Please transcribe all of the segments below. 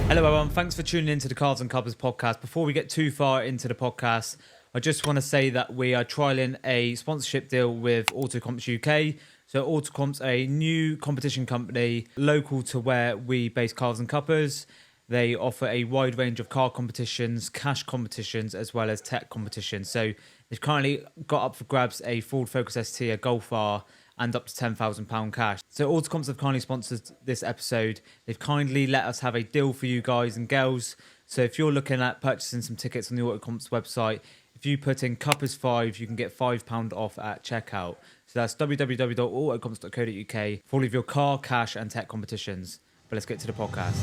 Hello everyone, thanks for tuning in to the Cars and Cuppas podcast. Before we get too far into the podcast, I just want to say that we are trialling a sponsorship deal with AUTOCOMPS UK. So AUTOCOMPS, a new competition company local to where we base Cars and Cuppas. They offer a wide range of car competitions, cash competitions, as well as tech competitions. So they've currently got up for grabs a Ford Focus ST, a Golf R, and up to £10,000 cash. So AUTOCOMPS have kindly sponsored this episode. They've kindly let us have a deal for you guys and girls. So if you're looking at purchasing some tickets on the AUTOCOMPS website, if you put in Cuppas5, you can get £5 off at checkout. So that's www.autocomps.co.uk for all of your car, cash and tech competitions. But let's get to the podcast.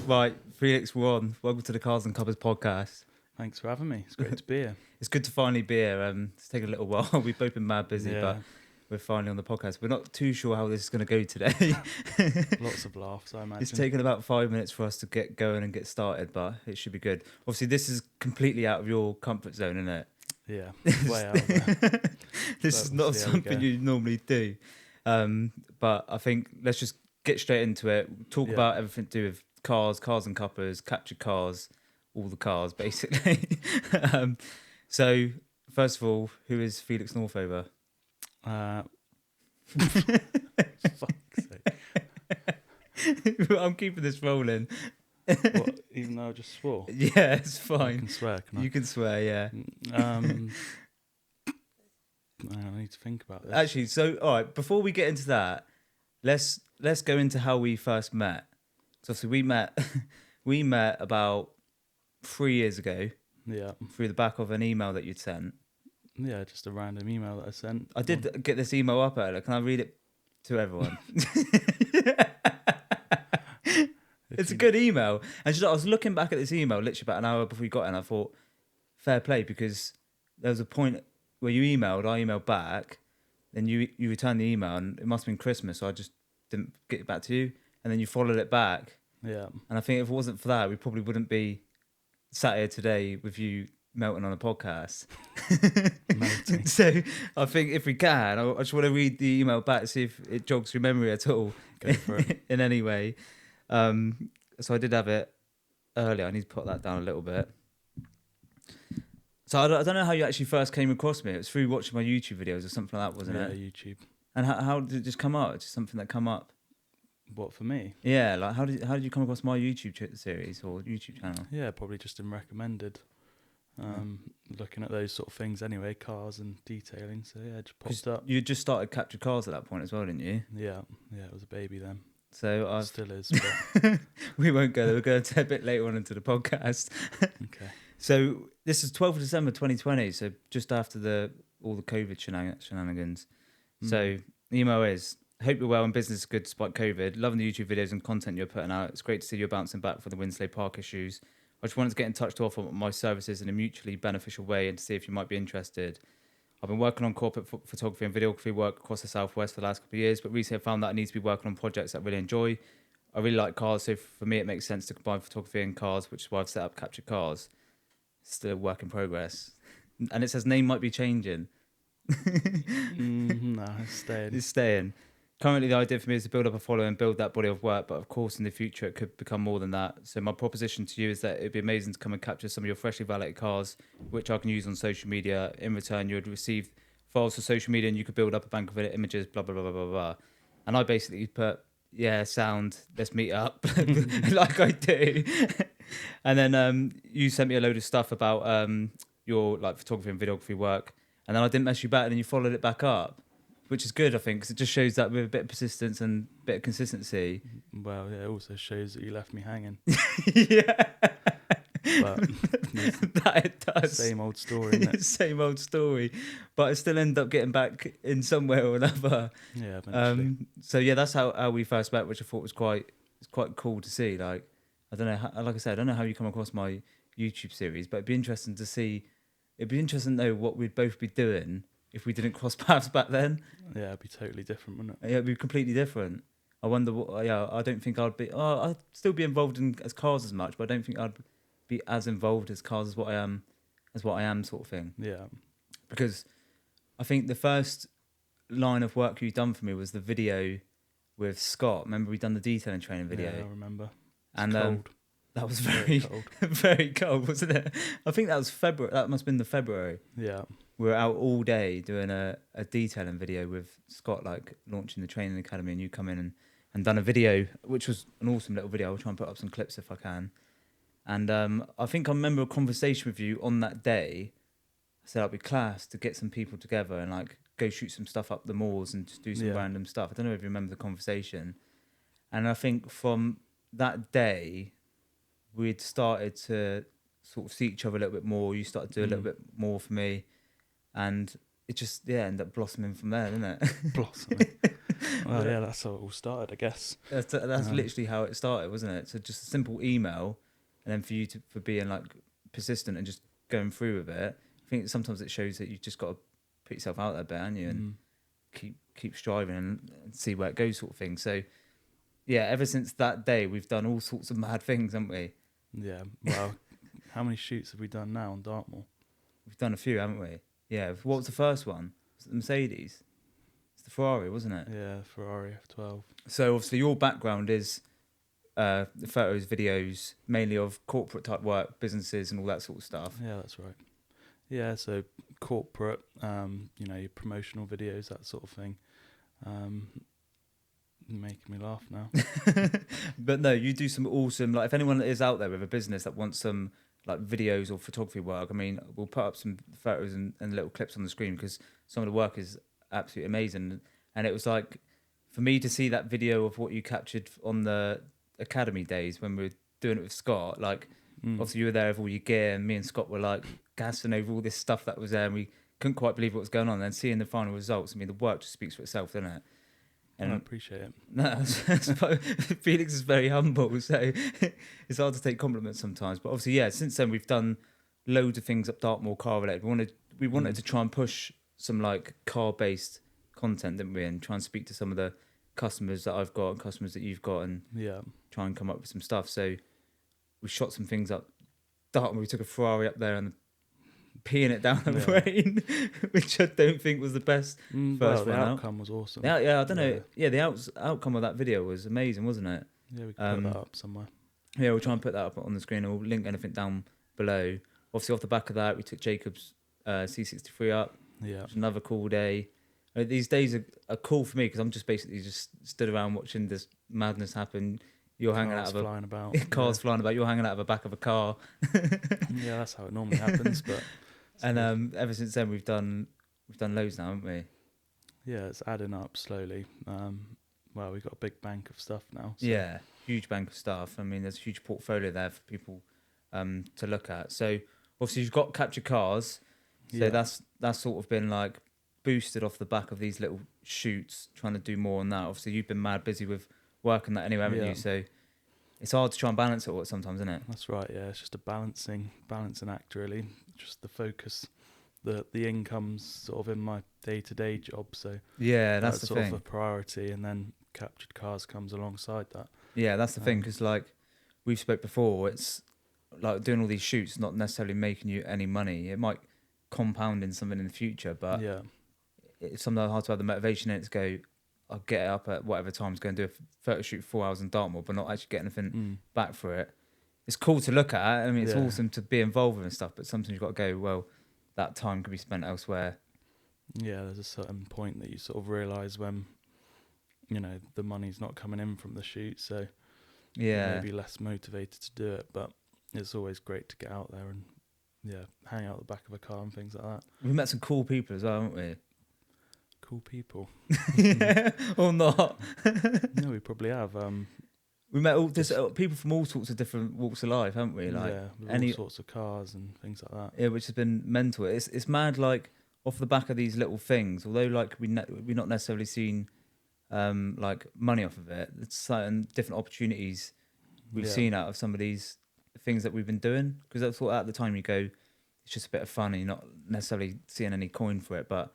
Right, Felix, we're on. Welcome to the Cars and Cuppas podcast. Thanks for having me. It's great to be here. It's good to finally be here. It's taken a little while. We've both been mad busy, but we're finally on the podcast. We're not too sure how this is going to go today. Lots of laughs, I imagine. It's taken about 5 minutes for us to get going and get started, but it should be good. Obviously, this is completely out of your comfort zone, isn't it? Yeah, way out there. This is not something you normally do. But I think let's just get straight into it. Talk about everything to do with cars and Cuppas, captured cars, all the cars, basically. So, first of all, who is Felix Northover? Fuck's sake. I'm keeping this rolling. What, even though I just swore? Yeah, it's fine. I can swear, can I? You can swear, yeah. I need to think about this. Actually, so all right, before we get into that, let's go into how we first met. So obviously we met about 3 years ago. Yeah. Through the back of an email that you'd sent. Yeah, just a random email that I sent. I did get this email up earlier. Can I read it to everyone? It's a good email. And I was looking back at this email literally about an hour before we got in. I thought, fair play, because there was a point where you emailed, I emailed back, then you returned the email, and it must have been Christmas, so I just didn't get it back to you. And then you followed it back. Yeah. And I think if it wasn't for that, we probably wouldn't be sat here today with you melting on a podcast. So I think if we can, I just want to read the email back to see if it jogs your memory at all. Go for it. In any way. So I did have it earlier. I need to put that down a little bit. So I don't know how you actually first came across me. It was through watching my YouTube videos or something like that, wasn't it? Yeah, YouTube. And how did it just come up? Just something that come up? What, for me? Yeah, like how did you come across my YouTube series or YouTube channel? Yeah, probably just been recommended. Looking at those sort of things anyway, cars and detailing. So yeah, it just popped up. You just started captured cars at that point as well, didn't you? Yeah, it was a baby then. So it still is. But we won't go there. We're going to a bit later on into the podcast. Okay. So this is 12th of December 2020. So just after all the COVID shenanigans. So the email is, hope you're well and business is good despite COVID. Loving the YouTube videos and content you're putting out. It's great to see you're bouncing back for the Winsley Park issues. I just wanted to get in touch to offer my services in a mutually beneficial way and to see if you might be interested. I've been working on corporate photography and videography work across the Southwest for the last couple of years, but recently I found that I need to be working on projects that I really enjoy. I really like cars, so for me it makes sense to combine photography and cars, which is why I've set up Captured Cars. It's still a work in progress. And it says name might be changing. No, it's staying. It's staying. Currently, the idea for me is to build up a following and build that body of work, but of course, in the future, it could become more than that. So my proposition to you is that it'd be amazing to come and capture some of your freshly validated cars, which I can use on social media. In return, you would receive files for social media and you could build up a bank of images, blah, blah, blah, blah, blah, blah. And I basically put, yeah, sound, let's meet up, like I do. And then you sent me a load of stuff about your like photography and videography work. And then I didn't mess you back, and then you followed it back up. Which is good, I think, because it just shows that with a bit of persistence and a bit of consistency. Well, yeah, it also shows that you left me hanging. Yeah. But that it does. Same old story, isn't it? Same old story. But I still end up getting back in some way or another. Yeah, eventually. So, yeah, that's how we first met, which I thought was quite cool to see. Like, I don't know, like I said, I don't know how you come across my YouTube series, but it'd be interesting to see. It'd be interesting to know what we'd both be doing if we didn't cross paths back then. Yeah, it'd be totally different, wouldn't it? Yeah, it'd be completely different. I wonder what. Yeah, I don't think I'd be. I'd still be involved in as cars as much, but I don't think I'd be as involved as cars as what I am, sort of thing. Yeah. Because I think the first line of work you've done for me was the video with Scott. Remember we done the detailing training video? Yeah, I remember. It's cold. That was Very very, cold. very cold, wasn't it? I think that was February. That must have been the February. Yeah. We were out all day doing a detailing video with Scott, like launching the training academy, and you come in and done a video, which was an awesome little video. I'll try and put up some clips if I can. And I think I remember a conversation with you on that day. I said it'd be class to get some people together and like go shoot some stuff up the moors and just do some random stuff. I don't know if you remember the conversation. And I think from that day, we'd started to sort of see each other a little bit more. You started to do a little bit more for me. And it just, ended up blossoming from there, didn't it? Blossoming. Well, yeah, that's how it all started, I guess. That's literally how it started, wasn't it? So just a simple email, and then for you for being like persistent and just going through with it. I think sometimes it shows that you just got to put yourself out there, bit, haven't you, and keep striving and see where it goes, sort of thing. So yeah, ever since that day, we've done all sorts of mad things, haven't we? Yeah. Well, how many shoots have we done now on Dartmoor? We've done a few, haven't we? Yeah. What was the first one? Was it the Mercedes? It's the Ferrari, wasn't it? Yeah, Ferrari F12. So obviously your background is the photos, videos, mainly of corporate type work, businesses and all that sort of stuff. Yeah, that's right. Yeah, so corporate, your promotional videos, that sort of thing. Making me laugh now. But no, you do some awesome, like if anyone is out there with a business that wants some like videos or photography work, I mean, we'll put up some photos and little clips on the screen because some of the work is absolutely amazing. And it was like, for me to see that video of what you captured on the academy days when we were doing it with Scott, like obviously you were there with all your gear and me and Scott were like gassing over all this stuff that was there and we couldn't quite believe what was going on. And then seeing the final results, I mean, the work just speaks for itself, doesn't it? And I appreciate it. No, Felix is very humble, so it's hard to take compliments sometimes. But obviously, yeah, since then we've done loads of things up Dartmoor car related. We wanted to try and push some like car based content, didn't we? And try and speak to some of the customers that I've got and customers that you've got, and try and come up with some stuff. So we shot some things up Dartmoor. We took a Ferrari up there and peeing it down the rain, which I don't think was the best first the one outcome was awesome. Yeah, I don't know. Yeah, the outcome of that video was amazing, wasn't it? Yeah, we can put that up somewhere. Yeah, we'll try and put that up on the screen, and we'll link anything down below. Obviously, off the back of that, we took Jacob's C63 up. Yeah. Which was another cool day. These days are cool for me because I'm just basically just stood around watching this madness happen. You're hanging out of flying about. Cars flying about. You're hanging out of the back of a car. Yeah, that's how it normally happens. But ever since then, we've done loads now, haven't we? Yeah, it's adding up slowly. Well, we've got a big bank of stuff now. So. Yeah, huge bank of stuff. I mean, there's a huge portfolio there for people to look at. So obviously, you've got capture cars. So that's sort of been like boosted off the back of these little shoots, trying to do more on that. Obviously, you've been mad busy with working that anyway, haven't you? So it's hard to try and balance it all sometimes, isn't it? That's right. Yeah, it's just a balancing act, really. Just the focus, the income's sort of in my day-to-day job. So yeah, that's the sort thing. of a priority, and then captured cars comes alongside that. Yeah, that's the thing, because like we've spoke before, it's like doing all these shoots not necessarily making you any money. It might compound in something in the future, but it's sometimes hard to have the motivation in it to go, I'll get it up at whatever time, go and do a photo shoot 4 hours in Dartmoor, but not actually get anything back for it. It's cool to look at. I mean, it's awesome to be involved with and stuff, but sometimes you've got to go, well, that time could be spent elsewhere. Yeah, there's a certain point that you sort of realise when, the money's not coming in from the shoot, so you're maybe less motivated to do it, but it's always great to get out there and, hang out the back of a car and things like that. We've met some cool people as well, haven't we? Cool people. Yeah, or not. No, we probably have. We met people from all sorts of different walks of life, haven't we? Like all sorts of cars and things like that. Yeah, which has been mental. It's mad, like off the back of these little things. Although like we're not necessarily seen like money off of it. It's certain different opportunities we've seen out of some of these things that we've been doing. Because I thought at the time you go, it's just a bit of fun, and you're not necessarily seeing any coin for it, but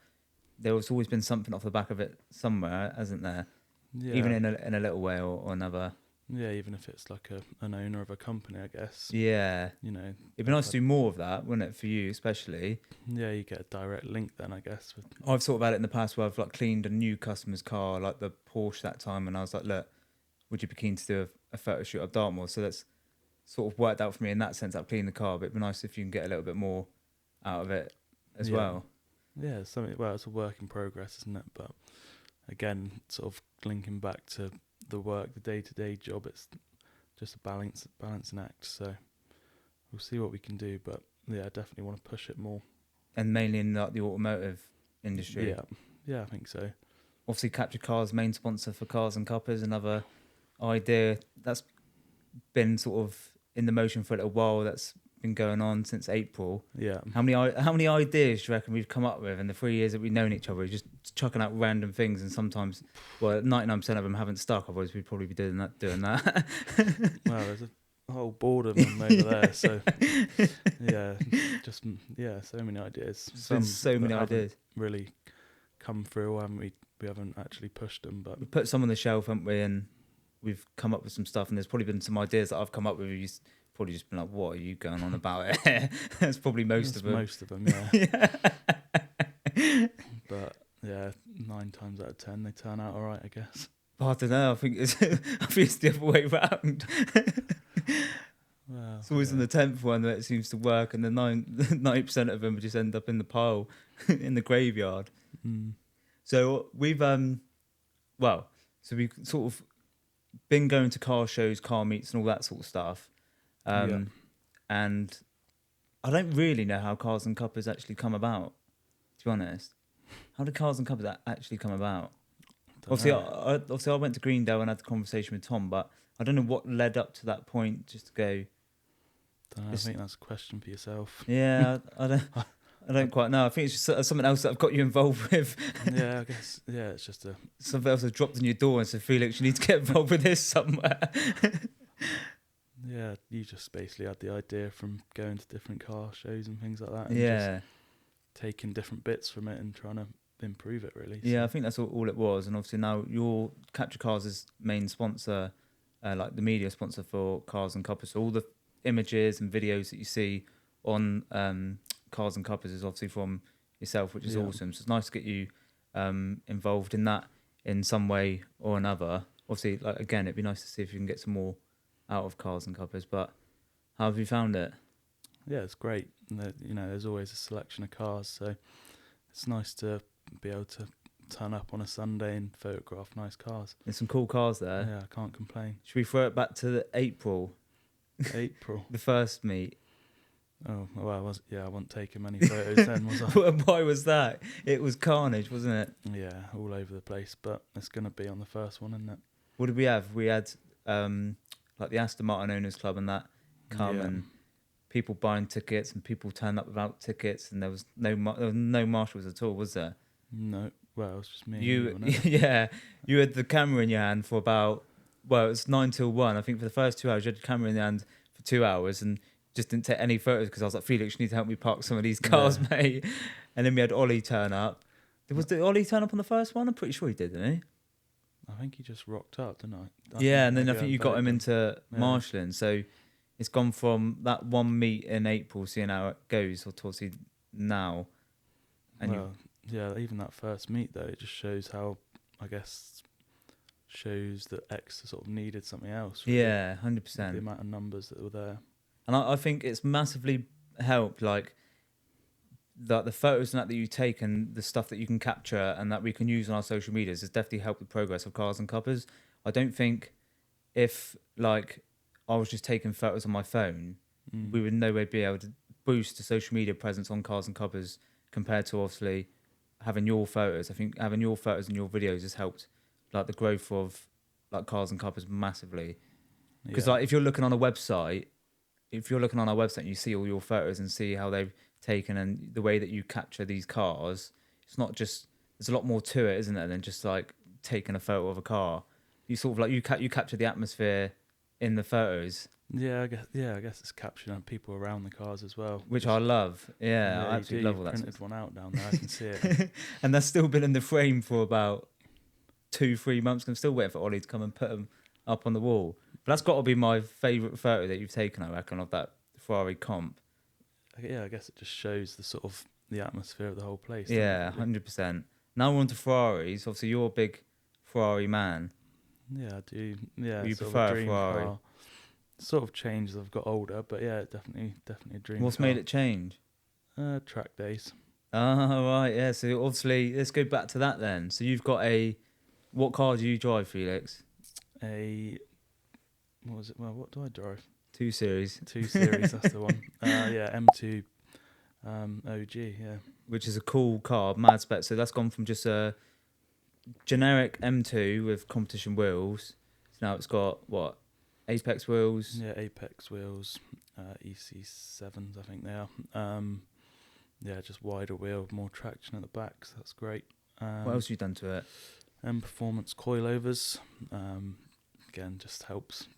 there's always been something off the back of it somewhere, hasn't there? Yeah. Even in a little way or another. Yeah, even if it's like an owner of a company, I guess. Yeah. It'd be nice to do more of that, wouldn't it, for you especially? Yeah, you get a direct link then, I guess. I've thought about it in the past where I've like cleaned a new customer's car, like the Porsche that time, and I was like, look, would you be keen to do a photo shoot of Dartmoor? So that's sort of worked out for me in that sense. I've cleaned the car, but it'd be nice if you can get a little bit more out of it as well. Yeah, something. Well, it's a work in progress, isn't it? But again, sort of linking back to the work, the day-to-day job, it's just a balancing act. So we'll see what we can do, but yeah, I definitely want to push it more. And mainly in like the automotive industry. Yeah, I think so. Obviously, Capture Cars, main sponsor for Cars and Cuppas, another idea that's been sort of in the motion for a little while. That's been going on since April. Yeah. How many ideas do you reckon we've come up with in the 3 years that we've known each other? We're just chucking out random things, and sometimes, 99% of them haven't stuck. Otherwise, we'd probably be doing that. Well, there's a whole board of them over there. So so many ideas. So many ideas really come through, and we haven't actually pushed them. But we put some on the shelf, haven't we? And we've come up with some stuff. And there's probably been some ideas that I've come up with. You've probably just been like, "What are you going on about?" It. That's probably most of them. Yeah. But yeah, 9 times out of 10 they turn out all right, I guess. I don't know. I think it's the other way round. Well, it's always in the 10th one that it seems to work, and the 90% of them just end up in the pile in the graveyard. So we've we've sort of been going to car shows, car meets, and all that sort of stuff. And I don't really know how Cars and Cuppas actually come about, to be honest. How did Cars and Cuppas actually come about? Obviously, I went to Greendale and had the conversation with Tom, but I don't know what led up to that point. Just to go. I think that's a question for yourself. Yeah, I don't quite know. I think it's just something else that I've got you involved with. Yeah, I guess. Yeah, it's just something else has dropped in your door and said, "Felix, you need to get involved with this somewhere." Yeah, you just basically had the idea from going to different car shows and things like that. And just taking different bits from it and trying to improve it, really. So. Yeah, I think that's all it was. And obviously now your Capture Cars' main sponsor, like the media sponsor for Cars and Cuppas. So all the images and videos that you see on Cars and Cuppas is obviously from yourself, which is awesome. So it's nice to get you involved in that in some way or another. Obviously, like again, it'd be nice to see if you can get some more out of Cars and Cuppas. But how have you found it? Yeah, it's great. There's always a selection of cars, so it's nice to be able to turn up on a Sunday and photograph nice cars. There's some cool cars there. Yeah, I can't complain. Should we throw it back to April? The first meet. Oh, well, I wasn't taking many photos then, was I? Why was that? It was carnage, wasn't it? Yeah, all over the place, but it's going to be on the first one, isn't it? What did we have? We had like the Aston Martin Owners Club and that come and people buying tickets and people turned up without tickets, and there was no marshals at all, was there? No, well, it was just me. You had the camera in your hand for about, it was 9 till 1. I think for the first 2 hours you had the camera in your hand for 2 hours and just didn't take any photos because I was like, Felix, you need to help me park some of these cars, mate. And then we had Ollie turn up. Did Ollie turn up on the first one? I'm pretty sure he did, didn't he? I think he just rocked up, didn't I? And then I think you got him into marshalling. So it's gone from that one meet in April, seeing how it goes, or towards now. And even that first meet though, it just shows how, I guess, shows that X sort of needed something else. Really. Yeah, 100%. The amount of numbers that were there. And I think it's massively helped, like the photos and that you take and the stuff that you can capture and that we can use on our social medias has definitely helped the progress of Cars and Cuppas. I don't think if like I was just taking photos on my phone, we would no way be able to boost the social media presence on Cars and Cuppas compared to obviously having your photos. I think having your photos and your videos has helped like the growth of like Cars and Cuppas massively. Because like if you're looking on a website, and you see all your photos and see how they've taken and the way that you capture these cars, it's not just, there's a lot more to it, isn't there, than just like taking a photo of a car. You sort of like you capture the atmosphere in the photos. I guess it's capturing people around the cars as well, which I love. I absolutely love all that. Printed one out down there, I can see it. And that's still been in the frame for about 2-3 months. I'm still waiting for Ollie to come and put them up on the wall. But that's got to be my favourite photo that you've taken, I reckon, of that Ferrari comp. Yeah, I guess it just shows the sort of the atmosphere of the whole place. Yeah, 100%. Now we're on to Ferraris. Obviously, you're a big Ferrari man. Yeah, I do. Yeah, you prefer a Ferrari? Car. sort of changed as I've got older, but yeah, definitely a dream. What's car. made it change? Track days. Oh, right, yeah. So obviously, let's go back to that then. So you've got what car do you drive, Felix? What was it? Well, what do I drive? 2 Series. 2 Series, that's the one. Yeah, M2 OG, yeah. Which is a cool car, mad spec. So that's gone from just a generic M2 with competition wheels. So now it's got, what, Apex wheels? Yeah, Apex wheels, EC7s, I think they are. Yeah, just wider wheel, more traction at the back, so that's great. What else have you done to it? And performance coilovers. Again, just helps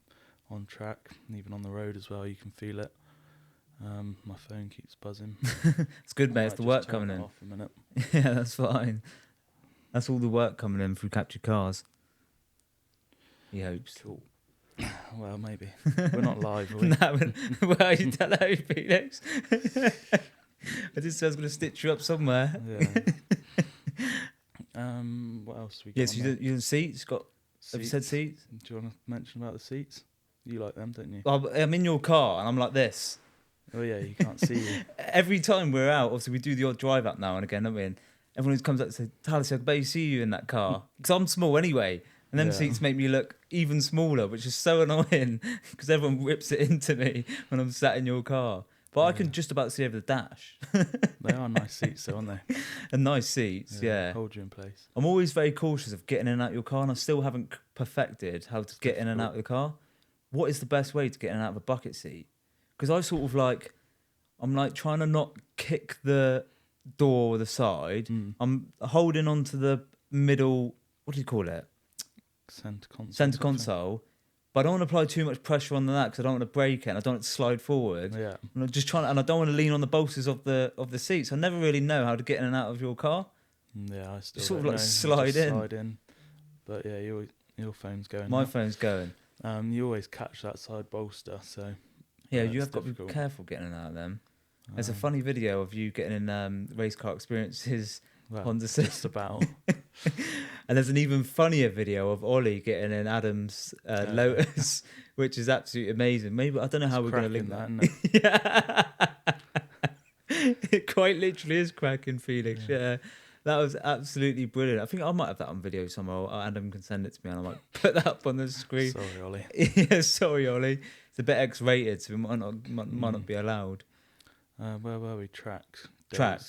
on track, and even on the road as well, you can feel it. My phone keeps buzzing. It's good, mate. It's the work coming in. Off a minute. Yeah, that's fine. That's all the work coming in through Captured Cars. He hopes. Cool. Well, maybe. We're not live, are we? No, well, you tell her, Felix. I just said I was going to stitch you up somewhere. Yeah. What else we got? Yes, you did seats. Have you said seats? Do you want to mention about the seats? You like them, don't you? Well, I'm in your car and I'm like this. Oh yeah, you can't see you. Every time we're out, obviously we do the odd drive up now and again, don't we? And everyone who comes up and says, "Talasi, I can barely see you in that car," because I'm small anyway. And them seats make me look even smaller, which is so annoying because everyone rips it into me when I'm sat in your car. But I can just about see over the dash. They are nice seats, though, aren't they? And nice seats, yeah. Hold you in place. I'm always very cautious of getting in and out of your car, and I still haven't perfected how to get in and out of the car. What is the best way to get in and out of a bucket seat? Because I sort of I'm trying to not kick the door or the side. I'm holding onto the middle, what do you call it? Centre console. But I don't want to apply too much pressure on that because I don't want to break it and I don't want it to slide forward. Yeah. And I'm just and I don't want to lean on the bolsters of the seats. I never really know how to get in and out of your car. Yeah, I still sort don't of know. slide in. But yeah, your phone's going. My phone's going. You always catch that side bolster, so yeah, you have got to be careful getting in and out of them. There's a funny video of you getting in race car experiences. Honda just about. And there's an even funnier video of Ollie getting in Adam's Lotus, which is absolutely amazing. Maybe I don't know how we're going to link that. Yeah, it quite literally is cracking, Felix. Yeah, that was absolutely brilliant. I think I might have that on video somewhere. Adam can send it to me, and I might put that up on the screen. Sorry, Ollie. Yeah, sorry, Ollie. It's a bit X-rated, so it might not be allowed. Where were we? Tracks.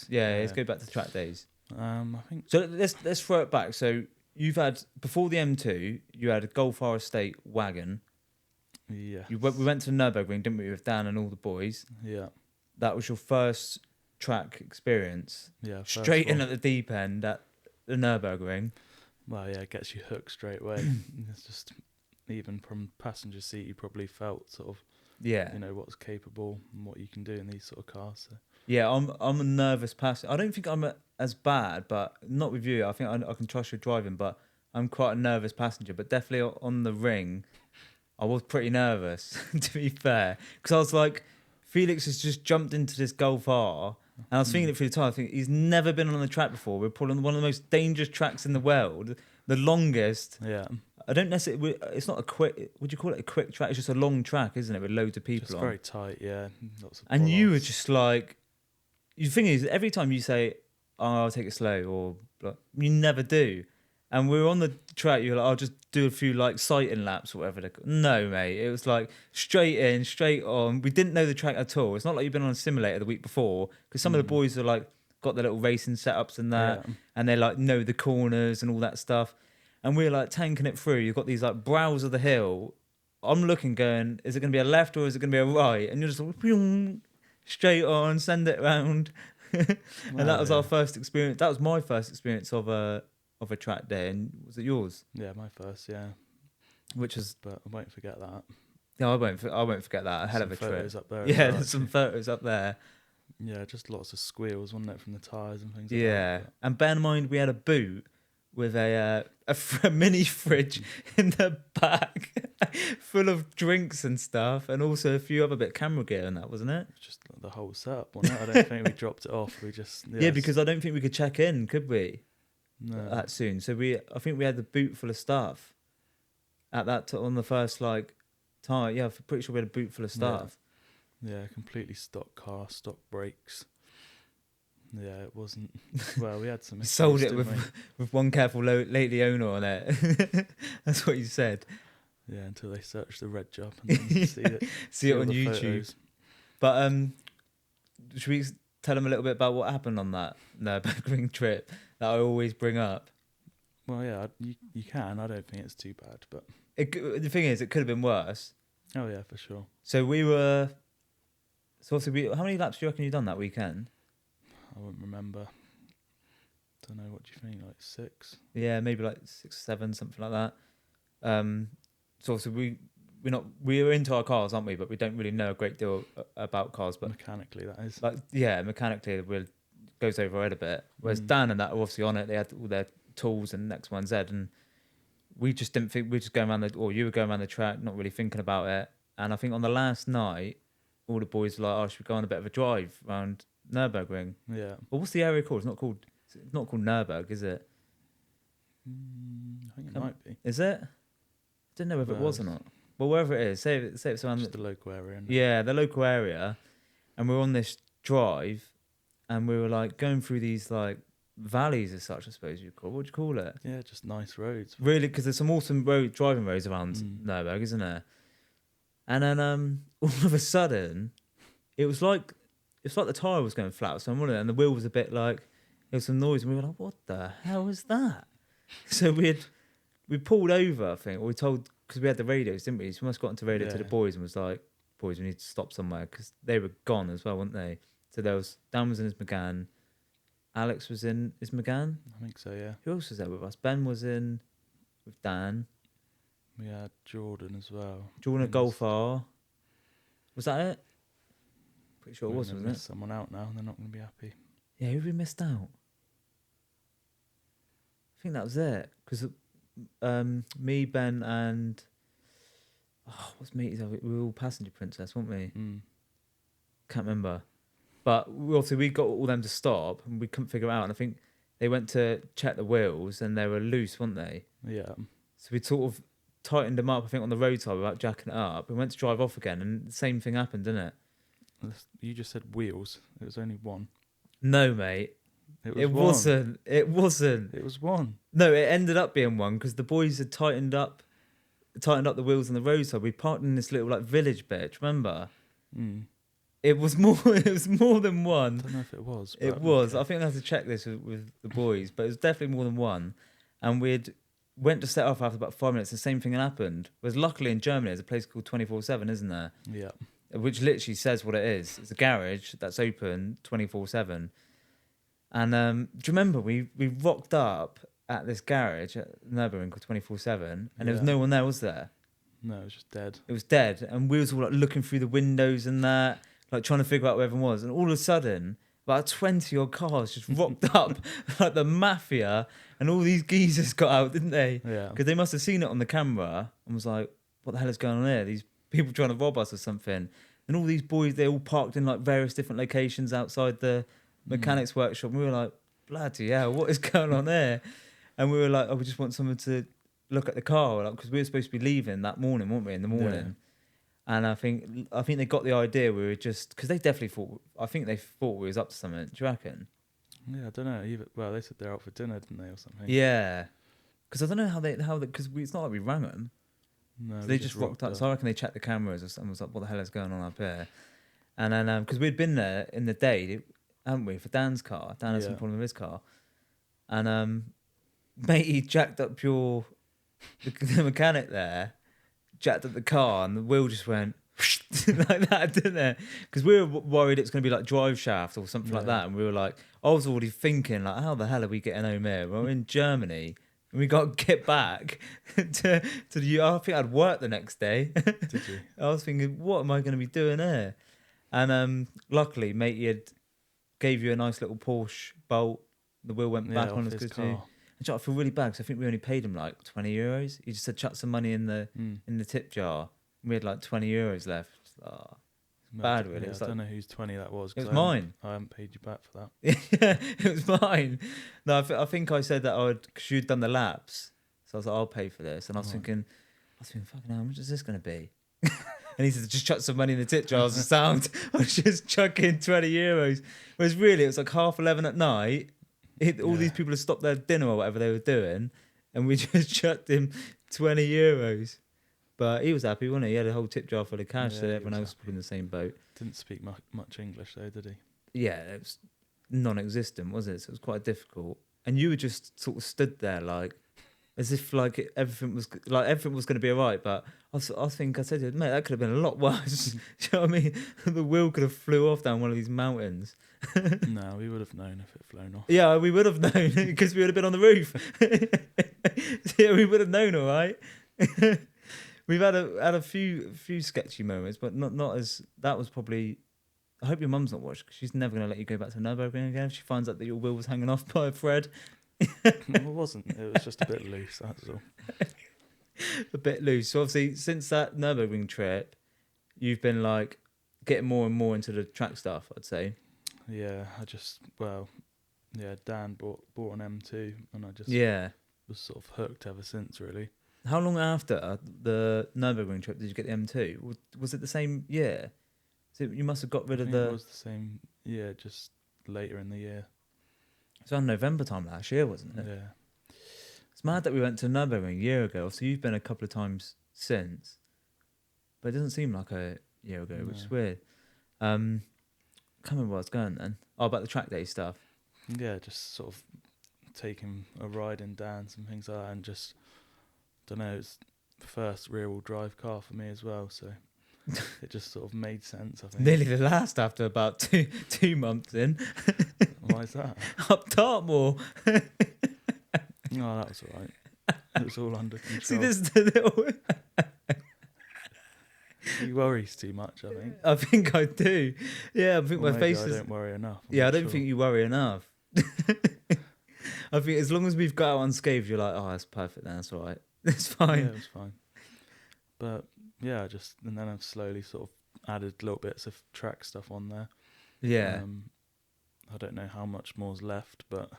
Yeah, let's go back to track days. I think so. Let's throw it back. So you've had before the M2, you had a Golf R Estate wagon. Yeah. We went to Nurburgring, didn't we, with Dan and all the boys? Yeah. That was your first track experience. Yeah. Straight in at the deep end at the Nurburgring. Well, yeah, it gets you hooked straight away. It's just even from passenger seat, you probably felt sort of what's capable and what you can do in these sort of cars. So. Yeah, I'm a nervous passenger. I don't think I'm as bad, but not with you. I think I can trust your driving, but I'm quite a nervous passenger. But definitely on the ring, I was pretty nervous, to be fair. Because I was like, Felix has just jumped into this Golf R, and I was thinking it through the time. I think he's never been on the track before. We're pulling one of the most dangerous tracks in the world, the longest. Yeah. I don't necessarily. It's not a quick. Would you call it a quick track? It's just a long track, isn't it, with loads of people on? Very tight, yeah. Lots of and you were just like, the thing is, every time you say, "Oh, I'll take it slow," or you never do. And we were on the track. You're like, "I'll just do a few sighting laps or whatever." No, mate. It was like straight in, straight on. We didn't know the track at all. It's not like you've been on a simulator the week before, because some of the boys are got their little racing setups and that, and they know the corners and all that stuff. And we're tanking it through. You've got these brows of the hill. I'm looking, going, is it going to be a left or is it going to be a right? And you're just straight on, send it round. And that was our first experience. That was my first experience of a track day. And was it yours? Yeah, my first, yeah. Which is, but I won't forget that. No, I won't forget that. A hell of a trip. Photos up there. Yeah, there's some photos up there. Yeah, just lots of squeals, wasn't it, from the tyres and things. Yeah, and bear in mind we had a boot with a mini fridge in the back, full of drinks and stuff, and also a few other camera gear and that, wasn't it? Just the whole setup, wasn't it? I don't think we dropped it off. We just because I don't think we could check in, could we? No. That soon. So I think we had the boot full of stuff at that on the first time. Yeah, I'm pretty sure we had a boot full of stuff. Yeah, completely stock car, stock brakes. Yeah, it wasn't. Well, we had some. Issues, Sold it didn't we? with one careful lately owner on it. That's what you said. Yeah, until they search the red job and then see it on the YouTube. Photos. But should we tell them a little bit about what happened on that Nurburgring trip that I always bring up? Well, yeah, you can. I don't think it's too bad, but The thing is, it could have been worse. oh yeah, for sure. So we were. So obviously, how many laps do you reckon you done that weekend? I wouldn't remember. Don't know. What do you think? Like 6? Yeah, maybe like 6, 7, something like that. So obviously we're into our cars, aren't we? But we don't really know a great deal about cars. But Mechanically, that is. like, yeah, mechanically, it goes over our head a bit. Whereas Dan and that were obviously on it. They had all their tools and X, Y, and Z, and we just didn't think. We were just going around or you were going around the track, not really thinking about it. And I think on the last night, all the boys were like, "Oh, should we go on a bit of a drive around Nurburgring?" Yeah. Well, what's the area called? It's not called Nurburg, is it? I think it might be. Is it? I didn't know if it was or not. Well, wherever it is, say it's around just the local area. Yeah, the local area, and we're on this drive, and we were like going through these like valleys as such, I suppose you call. What do you call it? Yeah, just nice roads. Really, because there's some awesome driving roads around Nurburg, isn't there? And then all of a sudden, it was like the tire was going flat or something, and the wheel was a bit like there was some noise, and we were like, "What the hell was that?" So we pulled over, I think, or we told, because we had the radios, didn't we? So we must have got into radio to the boys and was like, "Boys, we need to stop somewhere," because they were gone as well, weren't they? So Dan was in his Megane, Alex was in his Megane. I think so, yeah. Who else was there with us? Ben was in with Dan. We had Jordan as well. Jordan a Golf R. Was that it? Pretty sure it was, wasn't it? Someone out now, and they're not going to be happy. Yeah, who we missed out? I think that was it. Because me, Ben, and what's mate's? We were all Passenger Princess, weren't we? Can't remember. But we got all them to stop, and we couldn't figure it out. And I think they went to check the wheels, and they were loose, weren't they? Yeah. So we sort of tightened them up, I think, on the roadside without jacking it up. We went to drive off again, and the same thing happened, didn't it? You just said wheels. It was only one. No, mate. It wasn't. It wasn't. It was one. No, it ended up being one because the boys had tightened up the wheels on the roadside. We parked in this little like village bit. Remember? It was more. It was more than one. I don't know if it was. It was. Okay. I think I have to check this with the boys, but it was definitely more than one. And went to set off after about 5 minutes. The same thing happened. Whereas luckily in Germany, there's a place called 24/7, isn't there? Yeah. Which literally says what it is. It's a garage that's open 24/7. And do you remember we rocked up at this garage at Nurburgring called 24/7, and there was no one there, was there? No, it was just dead. It was dead, and we was all like looking through the windows and that, like trying to figure out where everyone was. And all of a sudden, about 20 odd cars just rocked up like the mafia, and all these geezers got out, didn't they? Yeah. Because they must have seen it on the camera and was like, "What the hell is going on here? These people trying to rob us or something." And all these boys, they all parked in like various different locations outside the mechanics workshop. And we were like, "Bloody hell, what is going on there?" And we were like, "Oh, we just want someone to look at the car," because we were supposed to be leaving that morning, weren't we? In the morning. Yeah. And I think they got the idea. We were just, because they definitely thought. I think they thought we was up to something. Do you reckon? Yeah, I don't know. Well, they said they're out for dinner, didn't they, or something? Yeah. Because I don't know because it's not like we rang them. No, so they just rocked up. So I reckon they checked the cameras or something. Was like, "What the hell is going on up here?" And then because we'd been there in the day, hadn't we, for Dan's car? Dan had some problem with his car, and mate, he jacked up the mechanic there, jacked up the car, and the wheel just went like that, didn't it? Because we were worried it's going to be like drive shaft or something like that, and we were like, I was already thinking like, how the hell are we getting home here? We're in Germany. And we got to get back to the. I think I'd work the next day. Did you? I was thinking, what am I going to be doing here? And luckily, mate, he gave you a nice little Porsche bolt. The wheel went back on his car. And I feel really bad because I think we only paid him like €20. He just said chuck some money in the tip jar. We had like €20 left. Oh, bad, really. Yeah, I don't know whose 20 that was. It was mine. I haven't paid you back for that. Yeah, it was mine. No, I think I said that because you'd done the laps. So I was like, I'll pay for this. And I was thinking, fucking hell, how much is this going to be? And he said, just chuck some money in the tip jars and sound. I was just chucking €20. Whereas really, it was like 11:30 at night. All these people had stopped their dinner or whatever they were doing. And we just chucked him €20. But he was happy, wasn't he? He had a whole tip jar full of cash, so everyone else was in the same boat. Didn't speak much English though, did he? Yeah, it was non-existent, was it? So it was quite difficult. And you were just sort of stood there like, as if like everything was going to be all right. But I think I said to him, mate, that could have been a lot worse. Do you know what I mean? The wheel could have flew off down one of these mountains. No, we would have known if it flown off. Yeah, we would have known because we would have been on the roof. Yeah, we would have known, all right. We've had a few sketchy moments, but not as that was probably. I hope your mum's not watched because she's never going to let you go back to Nürburgring again if she finds out that your wheel was hanging off by a thread. It wasn't. It was just a bit loose. That's all. A bit loose. So obviously, since that Nürburgring trip, you've been like getting more and more into the track stuff. I'd say. Yeah, Dan bought an M2, and I just was sort of hooked ever since, really. How long after the Nürburgring trip did you get the M2? Was it the same year? So you must have got rid of the. It was the same year, just later in the year. It was around November time last year, wasn't it? Yeah. It's mad that we went to Nürburgring a year ago. So you've been a couple of times since, but it doesn't seem like a year ago, which is weird. Can't remember where I was going then. Oh, about the track day stuff. Yeah, just sort of taking a ride in Dan's and things like that, and just don't know. It's the first rear-wheel drive car for me as well, so it just sort of made sense. I think nearly the last after about two months in. Why is that? Up Dartmoor. No, that was all right. It was all under control. See, this is the little. He worries too much, I think. I think I do. Yeah, I think my face I is. don't worry enough. I don't think you worry enough. I think as long as we've got out unscathed, you're like, oh, that's perfect. Then that's all right. It's fine. Yeah, it was fine. But yeah, and then I've slowly sort of added little bits of track stuff on there. Yeah. I don't know how much more's left, but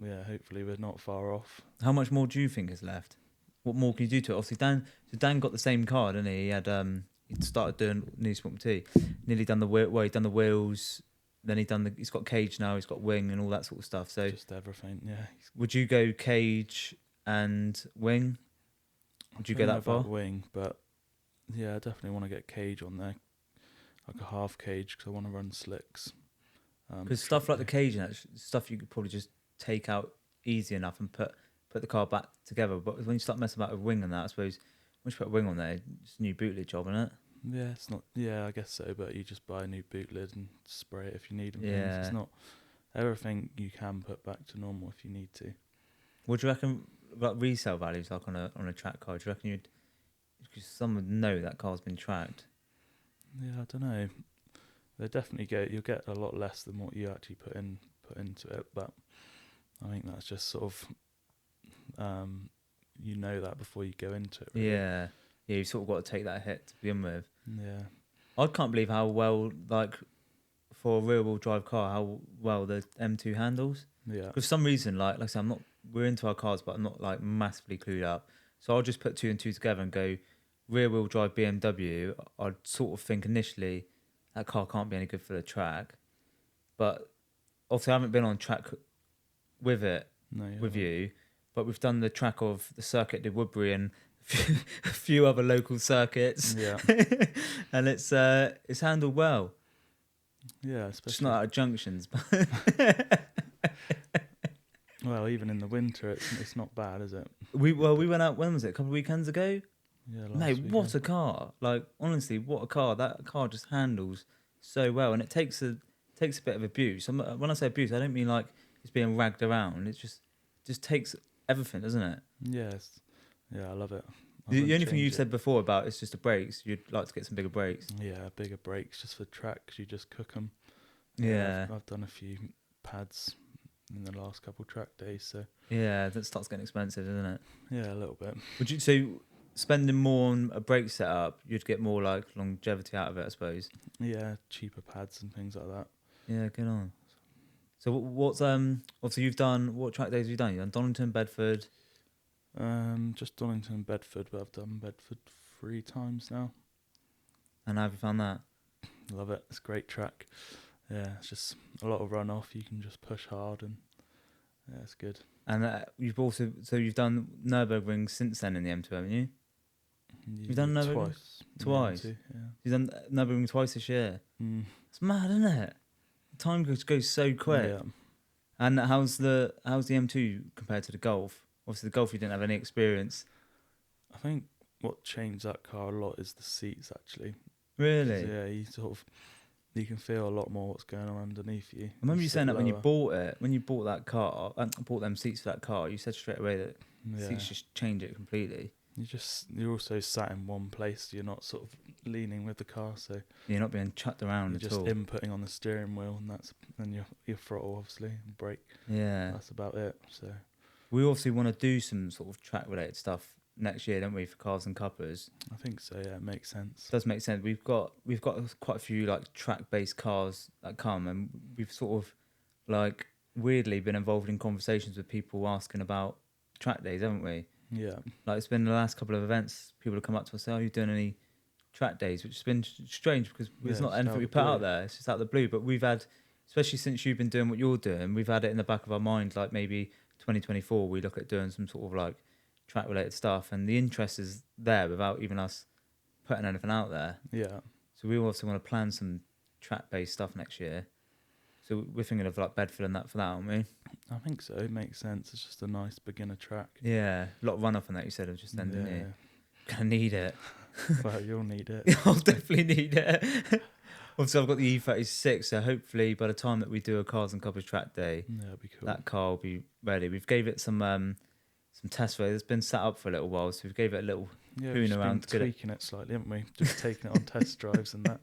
yeah, hopefully we're not far off. How much more do you think is left? What more can you do to it? Obviously, Dan got the same car, didn't he? He had he started doing new Sport T. Nearly done the he'd done the wheels. Then he's got cage now. He's got wing and all that sort of stuff. So just everything, yeah. Would you go cage and wing? Would you go that far? Wing, but yeah, I definitely want to get cage on there, like a half cage, because I want to run slicks. Because stuff like the cage and that stuff you could probably just take out easy enough and put the car back together. But when you start messing about with wing and that, I suppose once you put a wing on there, it's a new boot lid job, isn't it? Yeah, it's not. Yeah, I guess so. But you just buy a new boot lid and spray it if you need them. Yeah, it's not everything you can put back to normal if you need to. What do you reckon about resale values, like on a track car? Do you reckon because some would know that car's been tracked? Yeah, I don't know. They definitely you'll get a lot less than what you actually put into it. But I think that's just sort of you know that before you go into it. Really. Yeah, you've sort of got to take that hit to begin with. Yeah, I can't believe how well, like, for a rear-wheel drive car, how well the M2 handles. Yeah. For some reason, like I said, we're into our cars, but I'm not like massively clued up. So I'll just put two and two together and go rear-wheel drive BMW. I'd sort of think initially that car can't be any good for the track, but obviously I haven't been on track with it with you, but we've done the track of the circuit de Woodbury and a few other local circuits. Yeah. And it's handled well. Yeah, especially just not out of junctions. Well, even in the winter, it's not bad, is it? We went out. When was it? A couple of weekends ago. Yeah, mate, what a car! Like, honestly, what a car! That car just handles so well, and it takes a bit of abuse. When I say abuse, I don't mean like it's being ragged around. It just takes everything, doesn't it? Yes. Yeah, I love it. The only thing you said before about it's just the brakes. You'd like to get some bigger brakes. Yeah, bigger brakes just for track, 'cause you just cook them. Yeah. I've done a few pads in the last couple track days, so yeah, that starts getting expensive, doesn't it? Yeah, a little bit. Would you so spending more on a brake setup, you'd get more like longevity out of it, I suppose? Yeah, cheaper pads and things like that. Yeah, good on. So what's obviously you've done, what track days have you done? You've done Donington, Bedford. Just Donington and Bedford, but I've done Bedford 3 times now. And how have you found that? Love it. It's a great track. Yeah, it's just a lot of runoff. You can just push hard, and yeah, it's good. And you've done Nürburgring since then in the M2, haven't you? You've done Nürburgring twice. Yeah. You've done Nürburgring twice this year. It's mad, isn't it? Time goes so quick. Yeah. And how's the M2 compared to the Golf? Obviously, the Golf you didn't have any experience. I think what changed that car a lot is the seats, actually. Really? Yeah, you can feel a lot more what's going on underneath you. I remember you saying that when you bought that car, bought them seats for that car, you said straight away that seats just change it completely. You're also sat in one place, so you're not sort of leaning with the car, so you're not being chucked around at all. You're just inputting on the steering wheel, and your throttle, obviously, and brake. Yeah, that's about it. So we obviously want to do some sort of track related stuff next year, don't we, for cars and Cuppas? I think so. Yeah, it makes sense. It does make sense. We've got quite a few like track based cars that come, and we've sort of like weirdly been involved in conversations with people asking about track days, haven't we? Yeah. Like it's been the last couple of events, people have come up to us and say, "Are you doing any track days?" Which has been strange because it's not anything we put out there. It's just out of the blue. But we've had, especially since you've been doing what you're doing, we've had it in the back of our mind, like maybe 2024, we look at doing some sort of like track related stuff, and the interest is there without even us putting anything out there. Yeah. So we also want to plan some track based stuff next year. So we're thinking of like Bedford and that for that, aren't we? I think so. It makes sense. It's just a nice beginner track. Yeah, a lot of runoff on that you said of just then, didn't you? Gonna need it. Well, you'll need it. I'll definitely need it. Obviously, I've got the E36, so hopefully by the time that we do a Cars and Cuppas track day, that'll be cool. That car will be ready. We've gave it some test race. It's been set up for a little while, so we've gave it a little hoon around. Tweaking it slightly, haven't we? Just taking it on test drives and that.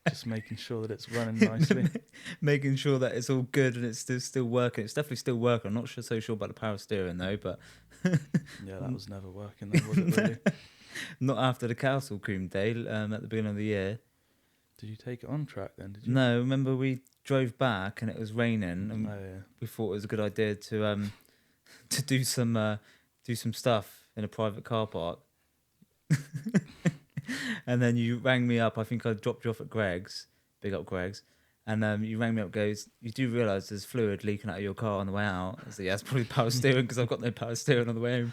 Just making sure that it's running nicely. Making sure that it's all good and it's still working. It's definitely still working. I'm not so sure about the power steering though, but yeah, that was never working then, was it really? Not after the Castle Coombe day at the beginning of the year. Did you take it on track then? Did you? No, remember we drove back and it was raining and we thought it was a good idea to do some stuff in a private car park. And then you rang me up. I think I dropped you off at Greg's. Big up Greg's. And you rang me up, goes, "You do realise there's fluid leaking out of your car on the way out?" I said, "Yeah, it's probably power steering because I've got no power steering on the way home."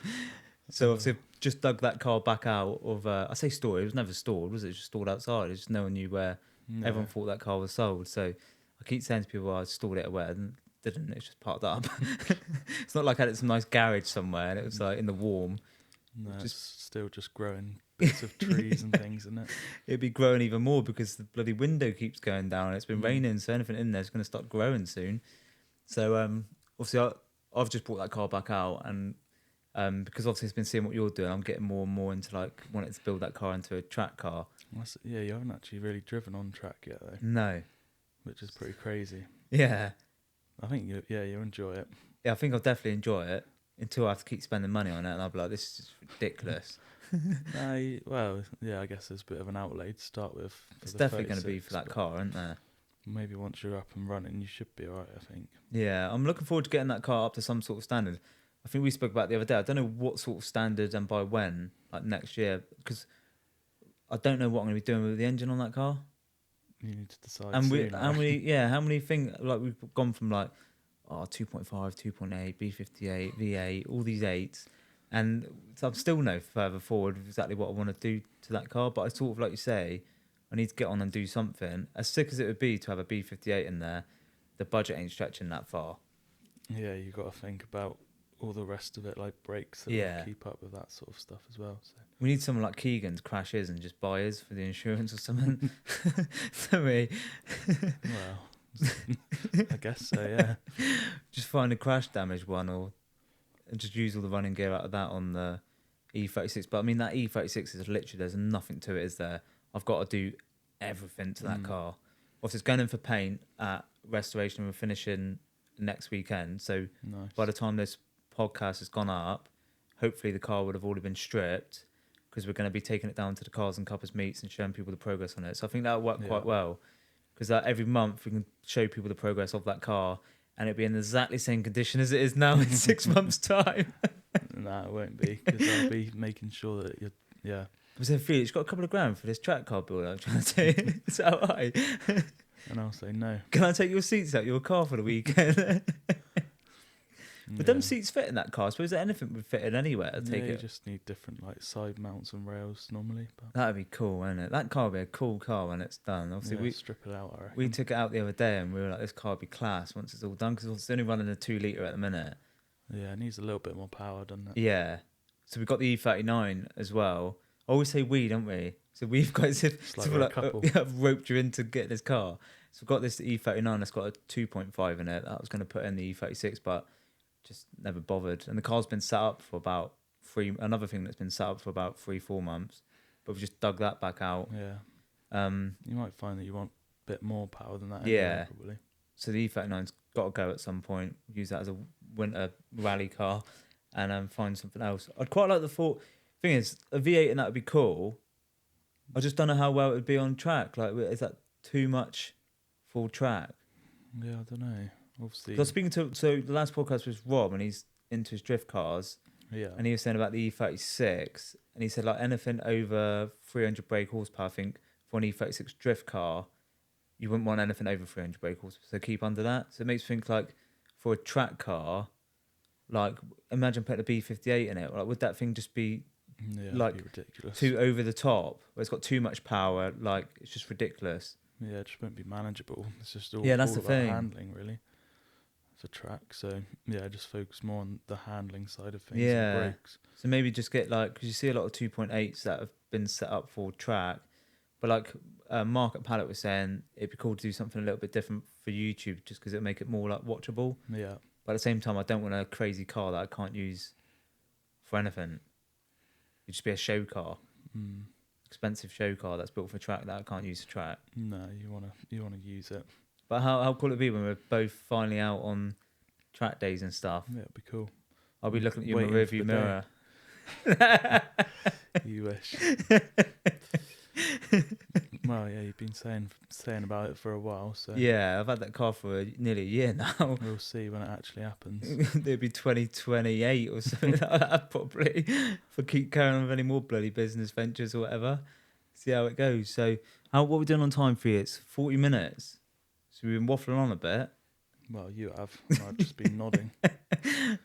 So obviously I've just dug that car back out of, I say stored, it was never stored, was it? It was just stored outside. It's just no one knew where. No. Everyone thought that car was sold. So I keep saying to people, I stored it away. And didn't. It's just parked up. It's not like I had it in some nice garage somewhere and it was like in the warm. No, it's still just growing bits of trees and things, isn't it? It'd be growing even more because the bloody window keeps going down. It's been raining, so anything in there is going to start growing soon. So obviously I've just brought that car back out, and because obviously it's been seeing what you're doing, I'm getting more and more into like wanting to build that car into a track car. Yeah, you haven't actually really driven on track yet though. No. Which is pretty crazy. Yeah. I think you'll enjoy it. Yeah, I think I'll definitely enjoy it until I have to keep spending money on it, and I'll be like, this is ridiculous. Well, yeah, I guess there's a bit of an outlay to start with. It's definitely going to be for that car, isn't there? Maybe once you're up and running, you should be alright, I think. Yeah, I'm looking forward to getting that car up to some sort of standard. I think we spoke about it the other day. I don't know what sort of standard and by when, like next year, because I don't know what I'm going to be doing with the engine on that car. You need to decide. And how many things, like we've gone from like 2.5, 2.8, B58, V8, all these 8s, and so I'm still no further forward with exactly what I want to do to that car. But I sort of, like you say, I need to get on and do something. As sick as it would be to have a B58 in there, the budget ain't stretching that far. Yeah, you got to think about all the rest of it, like brakes that keep up with that sort of stuff as well. So we need someone like Keegan to crash his and just buy his for the insurance or something. Well, I guess so, yeah. Just find a crash damage one, or just use all the running gear out of that on the E36. But I mean, that E36 is literally, there's nothing to it, is there? I've got to do everything to that car. Obviously, it's going in for paint at restoration. We're finishing next weekend. So by the time this podcast has gone up, hopefully the car would have already been stripped, because we're going to be taking it down to the Cars and Cuppas meets and showing people the progress on it. So I think that'll work quite well, because every month we can show people the progress of that car, and it'll be in exactly the same condition as it is now in 6 months' time. No, it won't be, because I'll be making sure that I said, Felix, got a couple of grand for this track car build I'm trying to do. Is that all right? And I'll say no. Can I take your seats out your car for the weekend? Would them seats fit in that car? I suppose anything would fit in anywhere. You just need different like side mounts and rails normally. But that'd be cool, wouldn't it? That car would be a cool car when it's done. Obviously, we strip it out. I reckon. We took it out the other day and we were like, this car would be class once it's all done because it's only running a 2 litre at the minute. Yeah, it needs a little bit more power, doesn't it? Yeah. So we've got the E39 as well. I always say we, don't we? So we've got a couple. I've roped you into getting this car. So we've got this E39 that's got a 2.5 in it. That I was going to put in the E36, but just never bothered. And the car's been set up for about another thing that's been set up for about 3-4 months, but we've just dug that back out. Yeah. You might find that you want a bit more power than that. Yeah. Anyway, probably. So the E39's got to go at some point. Use that as a winter rally car, and find something else. I'd quite like the thought. Thing is, a V8 and that would be cool. I just don't know how well it would be on track. Like, is that too much for track? Yeah, I don't know. Obviously, I was speaking to the last podcast was Rob, and he's into his drift cars. Yeah, and he was saying about the E36, and he said like anything over 300 brake horsepower. I think for an E36 drift car, you wouldn't want anything over 300 brake horsepower. So keep under that. So it makes me think like for a track car, like imagine putting a B58 in it. Like would that thing just be like be ridiculous, too over the top? Where it's got too much power. Like it's just ridiculous. Yeah, it just won't be manageable. It's just all that's all the about thing. handling really for track. So yeah, just focus more on the handling side of things. Yeah. And brakes. So maybe just get like, because you see a lot of 2.8s that have been set up for track, but like Mark at Pallet was saying, it'd be cool to do something a little bit different for YouTube, just because it'll make it more like watchable. Yeah. But at the same time, I don't want a crazy car that I can't use for anything. It'd just be a show car, expensive show car that's built for track that I can't use for track. No, you wanna use it. But how cool it'd be when we're both finally out on track days and stuff. Yeah, it'd be cool. I'll be looking at you in my rearview mirror. You wish. Well, yeah, you've been saying about it for a while, so yeah, I've had that car for nearly a year now. We'll see when it actually happens. It'll be 2028 or something like that, probably. If I keep carrying on with any more bloody business ventures or whatever, see how it goes. So, what are we doing on time for you? It's 40 minutes. So we've been waffling on a bit. Well, you have. I've just been nodding.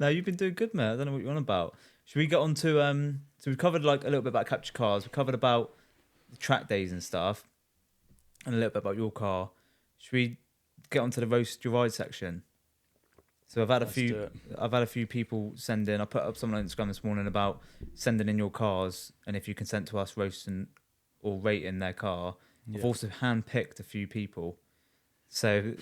No, you've been doing good, mate. I don't know what you're on about. Should we get on to so we've covered like a little bit about capture cars. We covered about the track days and stuff, and a little bit about your car. Should we get onto the roast your ride section? So I've had a few people send in. I put up something on Instagram this morning about sending in your cars, and if you consent to us roasting or rating their car. Yeah. I've also handpicked a few people. So,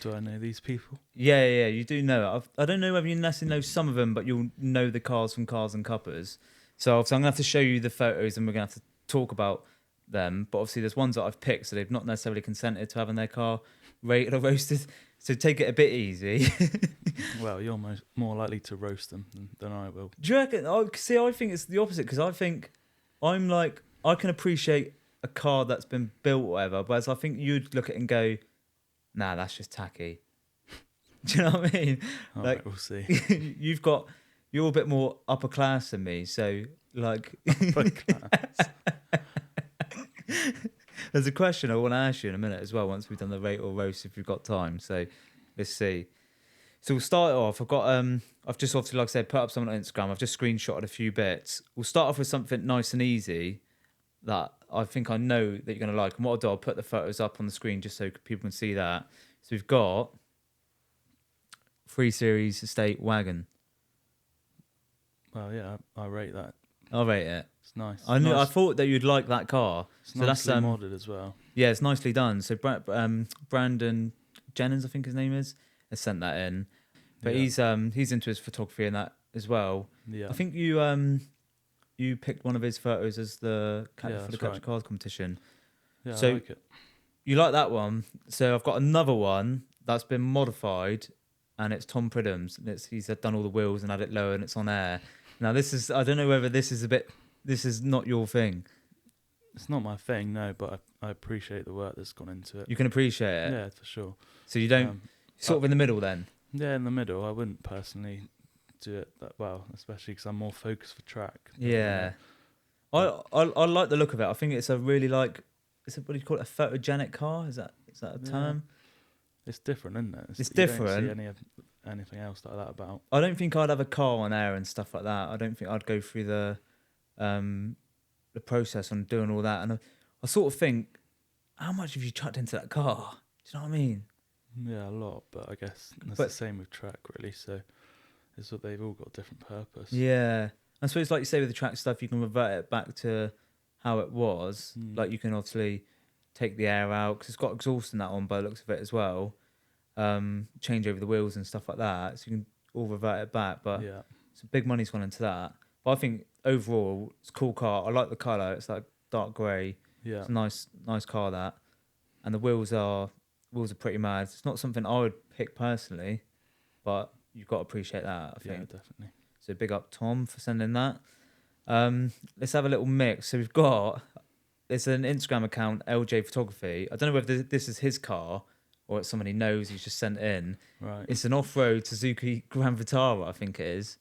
do I know these people? Yeah, you do know it. I don't know whether you necessarily know some of them, but you'll know the cars from Cars and Cuppas. So I'm going to have to show you the photos, and we're going to have to talk about them. But obviously, there's ones that I've picked, so they've not necessarily consented to having their car rated or roasted. So take it a bit easy. Well, you're more likely to roast them than I will. Do you reckon? I think it's the opposite, because I think I'm like, I can appreciate a car that's been built or whatever, whereas I think you'd look at it and go, nah, that's just tacky. Do you know what I mean? All like, right, we'll see. You're a bit more upper class than me, so like. Upper class. There's a question I want to ask you in a minute as well. Once we've done the rate or roast, if you've got time, so let's see. So we'll start it off. I've just obviously, like I said, put up something on Instagram. I've just screenshotted a few bits. We'll start off with something nice and easy that I think I know that you're going to like. And what I'll do, I'll put the photos up on the screen just so people can see that. So we've got 3 Series Estate Wagon. Well, yeah, I rate that. I'll rate it. It's nice. I thought that you'd like that car. It's so nicely modded as well. Yeah, it's nicely done. So Brandon Jennings, I think his name is, has sent that in. But he's into his photography and that as well. Yeah. I think you picked one of his photos as the Capture Cars competition. Yeah, so I like it. You like that one? So I've got another one that's been modified, and it's Tom Pridham's. And he's done all the wheels and had it lower, and it's on air. Now I don't know whether this is not your thing. It's not my thing, no, but I appreciate the work that's gone into it. You can appreciate it? Yeah, for sure. So you don't, sort of in the middle then? Yeah, in the middle. I wouldn't personally do it that well, especially because I'm more focused for track. Yeah. I like the look of it. I think it's a really what do you call it? A photogenic car? Is that a term? It's different, isn't it? It's different. Don't see anything else like that about. I don't think I'd have a car on air and stuff like that. I don't think I'd go through the process on doing all that. And I sort of think, how much have you chucked into that car? Do you know what I mean? Yeah, a lot. But I guess that's the same with track, really. So it's what they've all got a different purpose. Yeah. I suppose, like you say, with the track stuff, you can revert it back to how it was. Like, you can obviously take the air out, because it's got exhaust in that one by the looks of it as well. Change over the wheels and stuff like that, so you can all revert it back. But some big money's gone into that. But I think overall, it's a cool car. I like the colour. It's like dark grey. Yeah, it's a nice car, that. And the wheels are pretty mad. It's not something I would pick personally, but you've got to appreciate that, I think. Yeah, definitely. So big up Tom for sending that. Let's have a little mix. So we've got, it's an Instagram account, LJ Photography. I don't know whether this is his car or it's someone he knows he's just sent in. Right. It's an off-road Suzuki Grand Vitara, I think it is.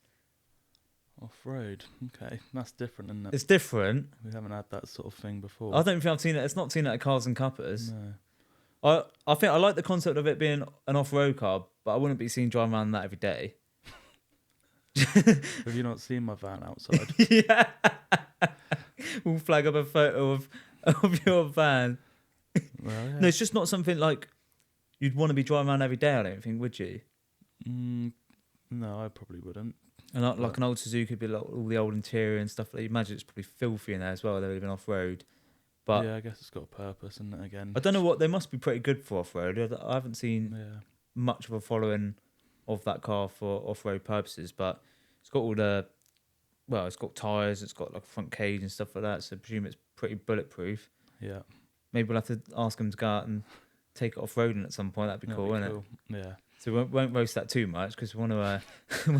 Off-road, okay. That's different, isn't it? It's different. We haven't had that sort of thing before. I don't think I've seen it. It's not seen it at Cars and Cuppas. No. I think I like the concept of it being an off-road car, but I wouldn't be seen driving around that every day. Have you not seen my van outside? Yeah. We'll flag up a photo of your van. Well, yeah. No, it's just not something like you'd want to be driving around every day, I don't think, would you? No, I probably wouldn't. And like an old Suzuki, be like all the old interior and stuff. Like, you imagine it's probably filthy in there as well. They've been off-road. But yeah, I guess it's got a purpose, isn't it, again? I don't know what, they must be pretty good for off-road. I haven't seen much of a following of that car for off-road purposes, but it's got all the, well, it's got tyres, it's got like a front cage and stuff like that, so I presume it's pretty bulletproof. Yeah. Maybe we'll have to ask them to go out and take it off-roading at some point. That'd be cool, wouldn't it? Yeah. So we won't roast that too much, because we want to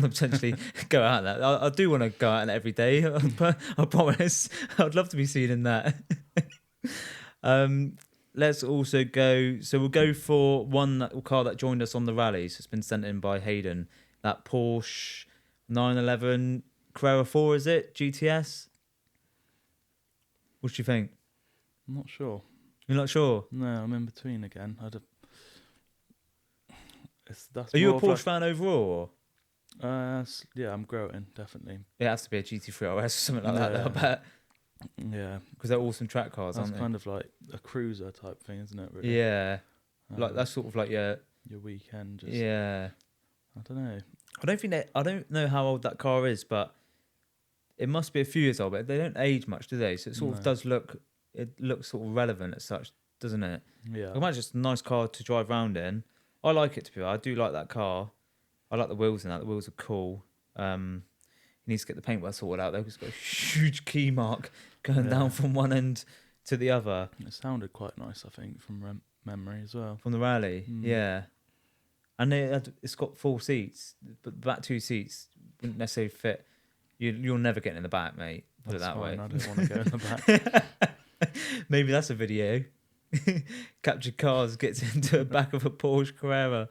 potentially go out in that. I do want to go out in it every day. I promise. I'd love to be seen in that. Let's also go. So we'll go for car that joined us on the rally. So it's been sent in by Hayden. That Porsche 911 Carrera 4, is it? GTS? What do you think? I'm not sure. You're not sure? No, I'm in between again. Are you a Porsche fan overall? Or? Yeah, I'm growing, definitely. It has to be a GT3 RS or something like that, I bet. Yeah. Because they're awesome track cars, aren't they? That's kind of like a cruiser type thing, isn't it, really? Yeah. Like, that's sort of like your weekend. Yeah. I don't know. I don't know how old that car is, but it must be a few years old, but they don't age much, do they? So it sort of does look, it looks sort of relevant as such, doesn't it? Yeah. I imagine it's a nice car to drive around in. I like it, to be honest. I do like that car. I like the wheels in that. The wheels are cool. He needs to get the paintwork sorted out, though, because it's got a huge key mark going down from one end to the other. It sounded quite nice, I think, from memory as well. From the rally, yeah. And it's got 4 seats, but the back 2 seats wouldn't necessarily fit. You're never getting in the back, mate. Put it that way. I don't want to go in the back. Maybe that's a video. Captured Cars gets into the back of a Porsche Carrera.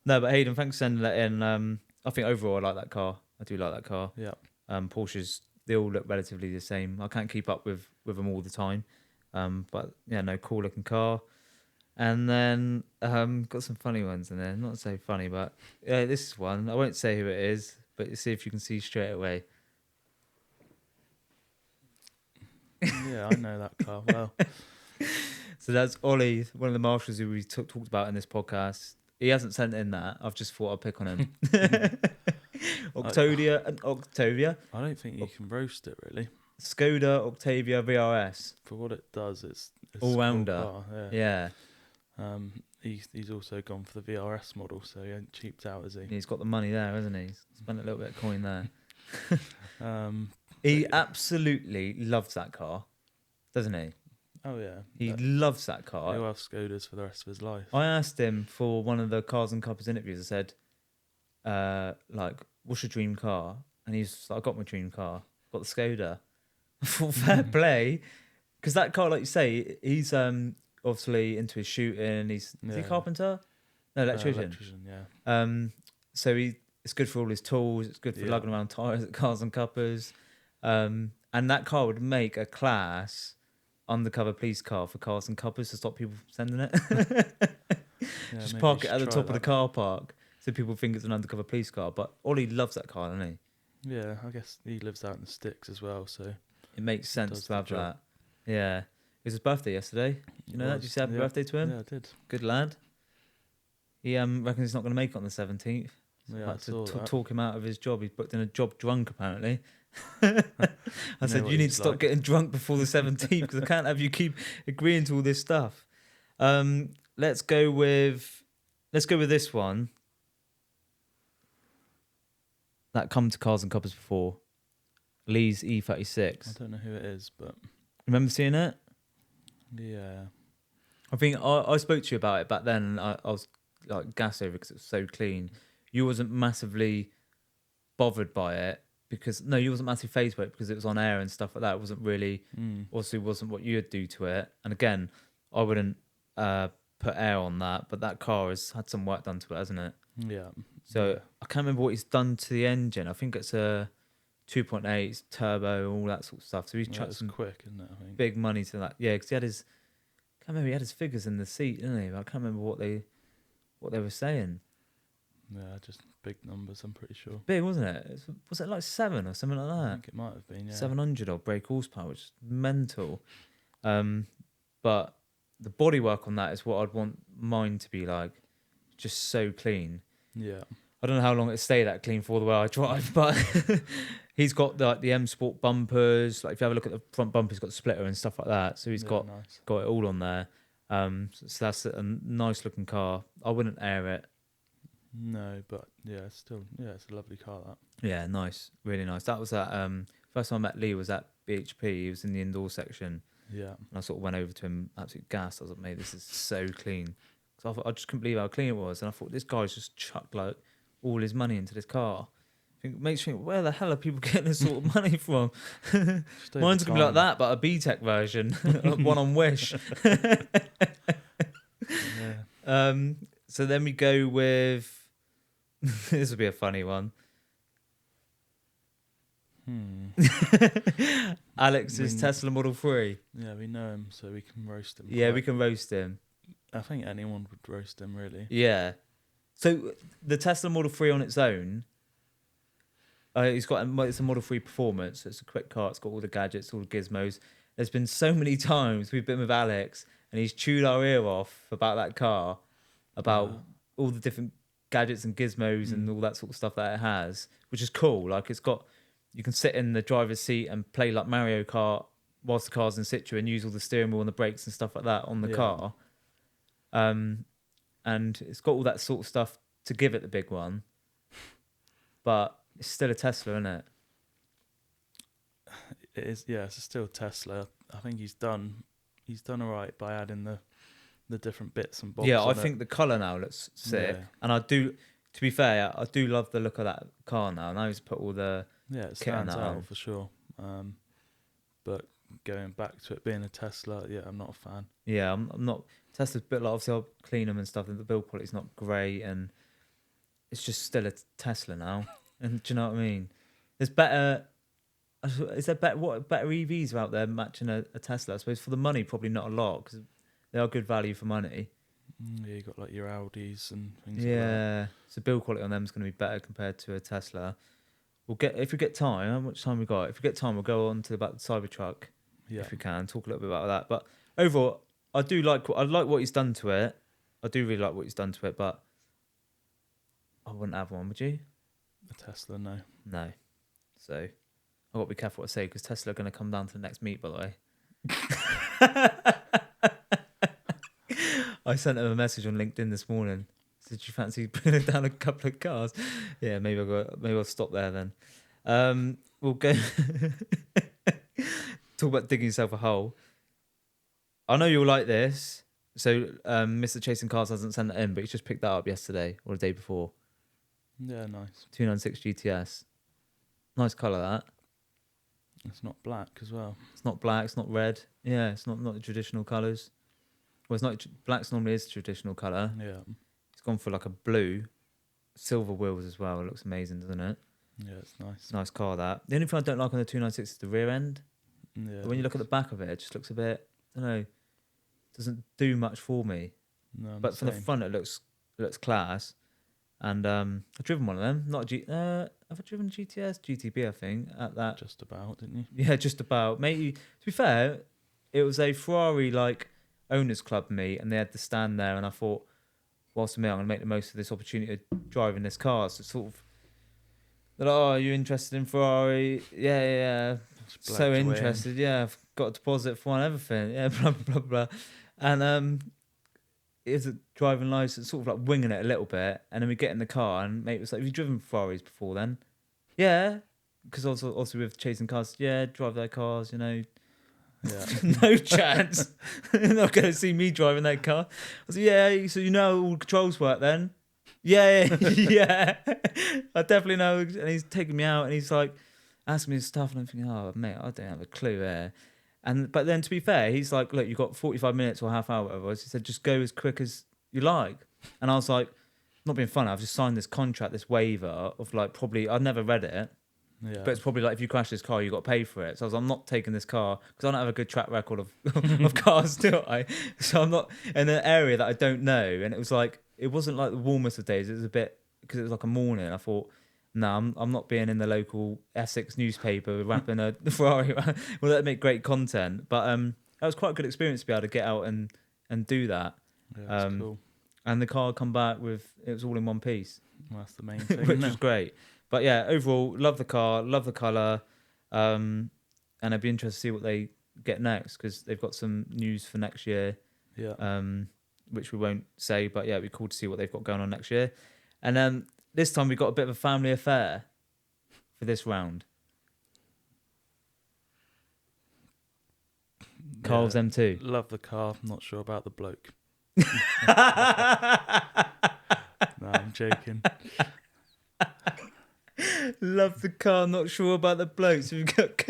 No, but Hayden, thanks for sending that in. I think overall I like that car. I do like that car. Yeah. Porsches, they all look relatively the same. I can't keep up with them all the time. But yeah, no, cool looking car. And then got some funny ones in there. Not so funny, but this is one. I won't say who it is, but you see if you can see straight away. Yeah, I know that car well. So that's Ollie, one of the marshals who we talked about in this podcast. He hasn't sent in that. I've just thought I'd pick on him. Octavia. I don't think you can roast it, really. Skoda Octavia VRS. For what it does, it's all-rounder. Cool car, yeah. He's also gone for the VRS model, so he ain't cheaped out, has he? He's got the money there, hasn't he? He's spent a little bit of coin there. He absolutely loves that car, doesn't he? Oh, yeah. He loves that car. He'll have Skodas for the rest of his life. I asked him for one of the Cars and Cuppas interviews. I said, what's your dream car? And he's like, I got my dream car. Got the Skoda. I thought, fair play. Because that car, like you say, he's obviously into his shooting. Is he a carpenter? No, electrician. Yeah. So it's good for all his tools. It's good for lugging around tyres at Cars and Cuppas. And And that car would make a class undercover police car for cars and Cuppas to stop people from sending it. Just park it at the top of the car park so people think it's an undercover police car. But Ollie loves that car, doesn't he? Yeah, I guess he lives out in the sticks as well, so it makes sense to have that. Yeah. It was his birthday yesterday. You know that? Did you say happy birthday to him? Yeah, I did. Good lad. He reckons he's not going to make it on the 17th. Yeah, I saw that. Talk him out of his job. He's booked in a job drunk, apparently. I said, you need to stop getting drunk before the 17th because I can't have you keep agreeing to all this stuff. Let's go with this one. That come to Cars and Cuppas before. Lee's E36. I don't know who it is, but... Remember seeing it? Yeah. I think I spoke to you about it back then, and I was like gassed over it because it was so clean. You wasn't massively bothered by it because you wasn't massively phased by it because it was on air and stuff like that. It wasn't really, obviously, wasn't what you'd do to it. And again, I wouldn't put air on that, but that car has had some work done to it, hasn't it? Yeah. So I can't remember what he's done to the engine. I think it's a 2.8 turbo, all that sort of stuff. So he's chucked some quick, isn't it? I think. Big money to that. Yeah, because he had his. I can't remember. He had his figures in the seat, didn't he? But I can't remember what they were saying. Yeah, just big numbers. I'm pretty sure. Big, wasn't it? Was it like 7 or something like that? I think it might have been. Yeah. 700 or brake horsepower, which is mental. But the bodywork on that is what I'd want mine to be like, just so clean. Yeah. I don't know how long it stay that clean for the way I drive, but he's got the M Sport bumpers. Like if you have a look at the front bumper, he's got the splitter and stuff like that. So he's got it all on there. So that's a nice looking car. I wouldn't air it. No, but it's a lovely car. That. Yeah, nice, really nice. That was at first time I met Lee was at BHP. He was in the indoor section. Yeah, and I sort of went over to him, absolute gas. I was like, mate, this is so clean. So I thought I just couldn't believe how clean it was, and I thought this guy's just chucked like all his money into this car. It makes you think, where the hell are people getting this sort of money from? Mine's gonna be like that, but a B-Tech version, one on Wish. So then we go with this would be a funny one. Alex's Tesla Model 3. Yeah, we know him, so we can roast him. Yeah, we can roast him. I think anyone would roast him, really. Yeah. So the Tesla Model 3 on its own, it's a Model 3 Performance. So it's a quick car. It's got all the gadgets, all the gizmos. There's been so many times we've been with Alex, and he's chewed our ear off about that car, about all the different gadgets and gizmos and all that sort of stuff that it has, which is cool. Like you can sit in the driver's seat and play like Mario Kart whilst the car's in situ and use all the steering wheel and the brakes and stuff like that on the car. And it's got all that sort of stuff to give it the big one, but it's still a Tesla, isn't it? It is. Yeah, it's still Tesla. I think he's done all right by adding the different bits and bobs. Yeah, I think the colour now looks sick, and I do. To be fair, I do love the look of that car now. Now he's put all the it stands out for sure. But going back to it being a Tesla, I'm not a fan. Yeah, I'm not. Tesla's a bit like, obviously I'll clean them and stuff, and the build quality's not great, and it's just still a Tesla now. And do you know what I mean? There's better. Is there better? What better EVs are out there matching a Tesla? I suppose for the money, probably not a lot because they are good value for money. Yeah, you got like your Audis and things like that. Yeah, so build quality on them is going to be better compared to a Tesla. If we get time, how much time we got? If we get time, we'll go on to about the Cybertruck. Yeah. If we can, talk a little bit about that. But overall, I like what he's done to it. I do really like what he's done to it, but I wouldn't have one, would you? A Tesla, no. No. So I've got to be careful what I say because Tesla are going to come down to the next meet, by the way. I sent him a message on LinkedIn this morning. Said, "Do you fancy bringing down a couple of cars?" Yeah, maybe I'll stop there then. We'll go talk about digging yourself a hole. I know you'll like this. So, Mr. Chasing Cars hasn't sent it in, but he's just picked that up yesterday or the day before. Yeah, nice. 296 GTS. Nice colour, that. It's not black as well. It's not black. It's not red. Yeah, it's not the traditional colours. Well, it's not. Black's normally is traditional colour. Yeah. It's gone for like a blue, silver wheels as well. It looks amazing, doesn't it? Yeah, it's nice. It's a nice car, that. The only thing I don't like on the 296 is the rear end. Yeah. When you look at the back of it, it just looks a bit, I don't know, doesn't do much for me. No, But from the front, it looks class. And I've driven one of them. Not a have I driven a GTS? GTB, I think, at that. Just about, didn't you? Yeah, just about. Maybe, to be fair, it was a Ferrari, like, owners club meet, and they had the stand there, and I thought, whilst I'm here, I'm going to make the most of this opportunity of driving this car. So sort of, they're like, oh, are you interested in Ferrari? Yeah. So interested. Yeah, I've got a deposit for one, everything. Yeah, blah, blah, blah. And it was a driving license, sort of like winging it a little bit. And then we get in the car, and mate was like, have you driven Ferraris before then? Yeah. Because also with chasing cars, yeah, drive their cars, you know. Yeah. No chance. They're not going to see me driving that car. I was like, yeah, so you know how all the controls work then? Yeah. I definitely know. And he's taking me out, and he's like asking me stuff, and I'm thinking, oh, mate, I don't have a clue here. But then to be fair, he's like, look, you've got 45 minutes or half hour, whatever. He said, just go as quick as you like. And I was like, not being funny, I've just signed this contract, this waiver of like probably, I've never read it. Yeah. But it's probably like if you crash this car, you got to pay for it. So I was like, I'm not taking this car because I don't have a good track record of cars, do I? So I'm not in an area that I don't know. And it was like, it wasn't like the warmest of days. It was a bit, because it was like a morning. I thought, no, I'm not being in the local Essex newspaper wrapping a Ferrari. Well, that'd make great content. But that was quite a good experience to be able to get out and do that. Yeah, that's cool. And the car come back with, it was all in one piece. Well, that's the main thing. Which was great. But yeah, overall, love the car, love the colour. And I'd be interested to see what they get next, because they've got some news for next year. Yeah. Which we won't say, but yeah, it'd be cool to see what they've got going on next year. And then this time we got a bit of a family affair for this round. Carl's M2. Love the car. Not sure about the bloke. No, I'm joking. Love the car. Not sure about the bloke. So we've got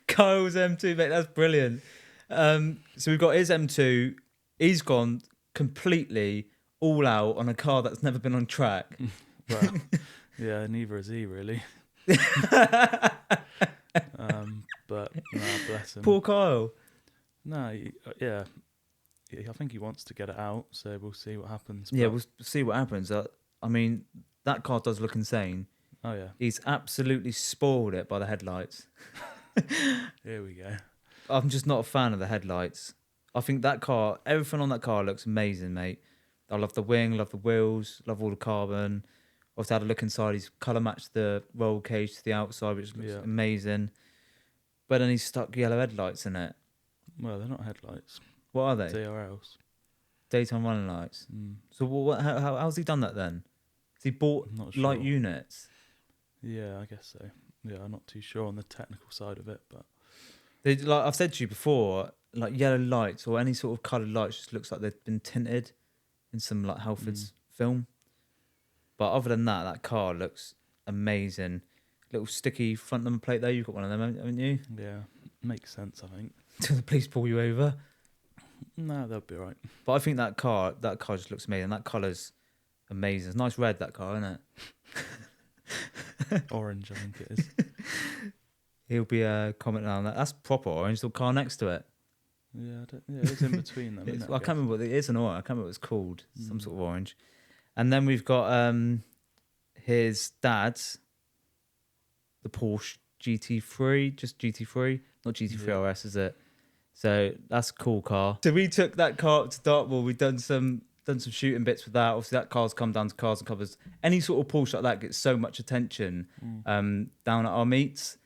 Carl's M2, mate. That's brilliant. So we've got his M2. He's gone completely all out on a car that's never been on track. Well, yeah, neither is he really. But no, bless him. Poor Kyle. No, yeah, I think he wants to get it out, so we'll see what happens. Yeah, we'll see what happens. I mean, that car does look insane. Oh yeah, he's absolutely spoiled it by the headlights. Here we go. I'm just not a fan of the headlights. I think that car, everything on that car looks amazing, mate. I love the wing, love the wheels, love all the carbon. I've had a look inside. He's colour matched the roll cage to the outside, which looks amazing. But then he's stuck yellow headlights in it. Well, they're not headlights. What are they? DRLs. Daytime running lights. So how's he done that then? Has he bought light units? Yeah, I guess so. Yeah, I'm not too sure on the technical side of it, but like I've said to you before, like yellow lights or any sort of coloured lights just looks like they've been tinted in some like Halford's film. But other than that, that car looks amazing. Little sticky front number plate there. You've got one of them, haven't you? Yeah, makes sense, I think. Till the police pull you over. No, they'll be all right. But I think that car just looks amazing. That colour's amazing. It's nice red, that car, isn't it? Orange, I think it is. He'll be commenting on that. That's proper orange. The car next to it. Yeah, it's in between them. I can't remember what it is. An orange. I can't remember what it's called. Some sort of orange. And then we've got his dad's, the Porsche GT3, just GT3, not GT3 RS, is it? So that's a cool car. So we took that car up to Dartmoor. We've done some shooting bits with that. Obviously, that car's come down to Cars and Cuppas. Any sort of Porsche like that gets so much attention down at our meets.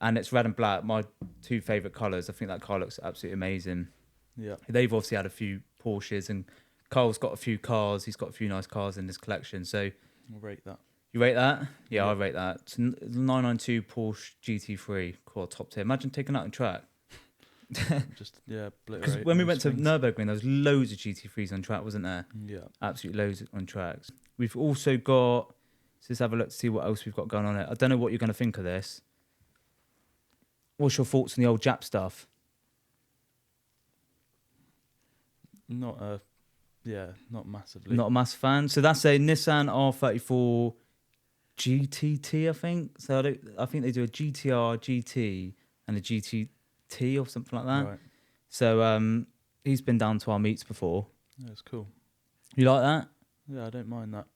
And it's red and black, my two favourite colours. I think that car looks absolutely amazing. Yeah. They've obviously had a few Porsches, and Carl's got a few cars. He's got a few nice cars in his collection. So I'll rate that. You rate that? Yeah, I rate that. It's 992 Porsche GT3, core top tier. Imagine taking that on track. Just because when we went to Nurburgring, there was loads of GT3s on track, wasn't there? Yeah, absolutely loads on tracks. We've also got. So let's have a look to see what else we've got going on here. I don't know what you're going to think of this. What's your thoughts on the old Jap stuff? Not massively. Not a massive fan. So that's a Nissan R34 GTT, I think. So I think they do a GTR, GT, and a GTT or something like that. Right. So he's been down to our meets before. Yeah, it's cool. You like that? Yeah, I don't mind that.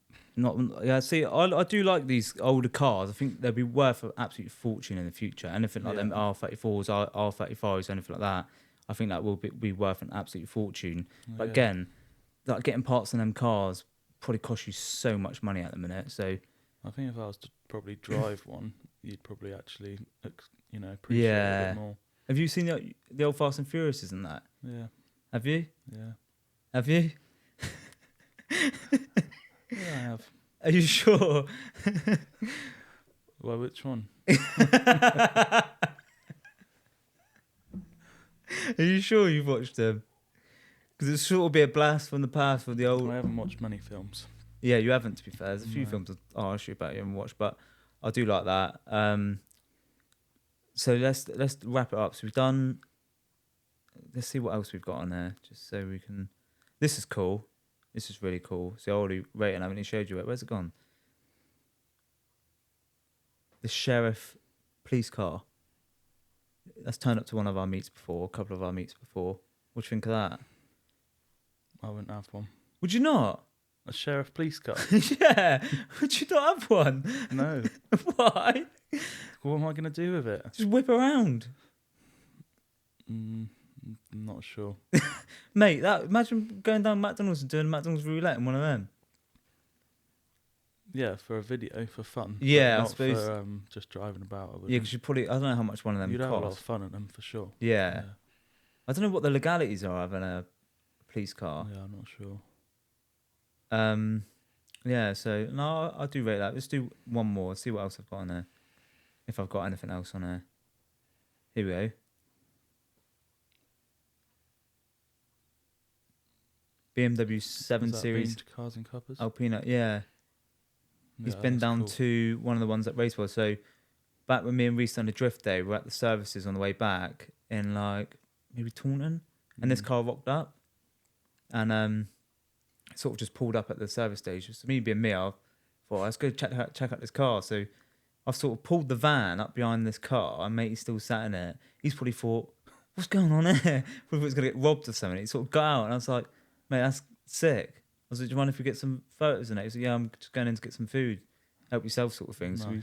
See, I do like these older cars. I think they'll be worth an absolute fortune in the future. Anything like them R34s, R35s, anything like that, I think that will be worth an absolute fortune. But again, like getting parts on them cars probably cost you so much money at the minute. So I think if I was to probably drive one, you'd probably actually, appreciate it a bit more. Have you seen the old Fast and Furiouses and that? Yeah. Have you? Yeah. Have you? Yeah, I have. Are you sure? Well, which one? Are you sure you've watched them? Because it's sort of be a blast from the past for the old. I haven't watched many films. Yeah, you haven't, to be fair. There's a few films I'll ask you about you haven't watched, but I do like that. So let's wrap it up. So we've done. Let's see what else we've got on there, just so we can. This is cool. This is really cool. So I already rated. I haven't even showed you it. Where's it gone? The sheriff police car. That's turned up to one of our meets before, a couple of our meets before. What do you think of that? I wouldn't have one. Would you not? A sheriff police car? Yeah. Would you not have one? No. Why? What am I going to do with it? Just whip around. I'm not sure. Mate, imagine going down McDonald's and doing McDonald's roulette in one of them. Yeah, for a video, for fun. Yeah, not I suppose. For just driving about. Yeah, because you probably, I don't know how much one of them You'd costs. have a lot of fun at them for sure. Yeah. I don't know what the legalities are of having a police car. Yeah, I'm not sure. Yeah, so no, I do rate that. Let's do one more. See what else I've got on there. If I've got anything else on there. Here we go. BMW 7 Series. Cars and Cuppas? Alpina, yeah. He's been down to one of the ones at Racewell. So back when me and Reece done a drift day, we're at the services on the way back in like maybe Taunton, and this car rocked up, and sort of just pulled up at the service station. So me being me, I thought let's go check out this car. So I've sort of pulled the van up behind this car, and mate's still sat in it. He's probably thought, what's going on here? Thought it was gonna get robbed or something. He sort of got out, and I was like, mate, that's sick. I was like, do you mind if we get some photos in it? He said, yeah, I'm just going in to get some food. Help yourself sort of thing. Nice. So we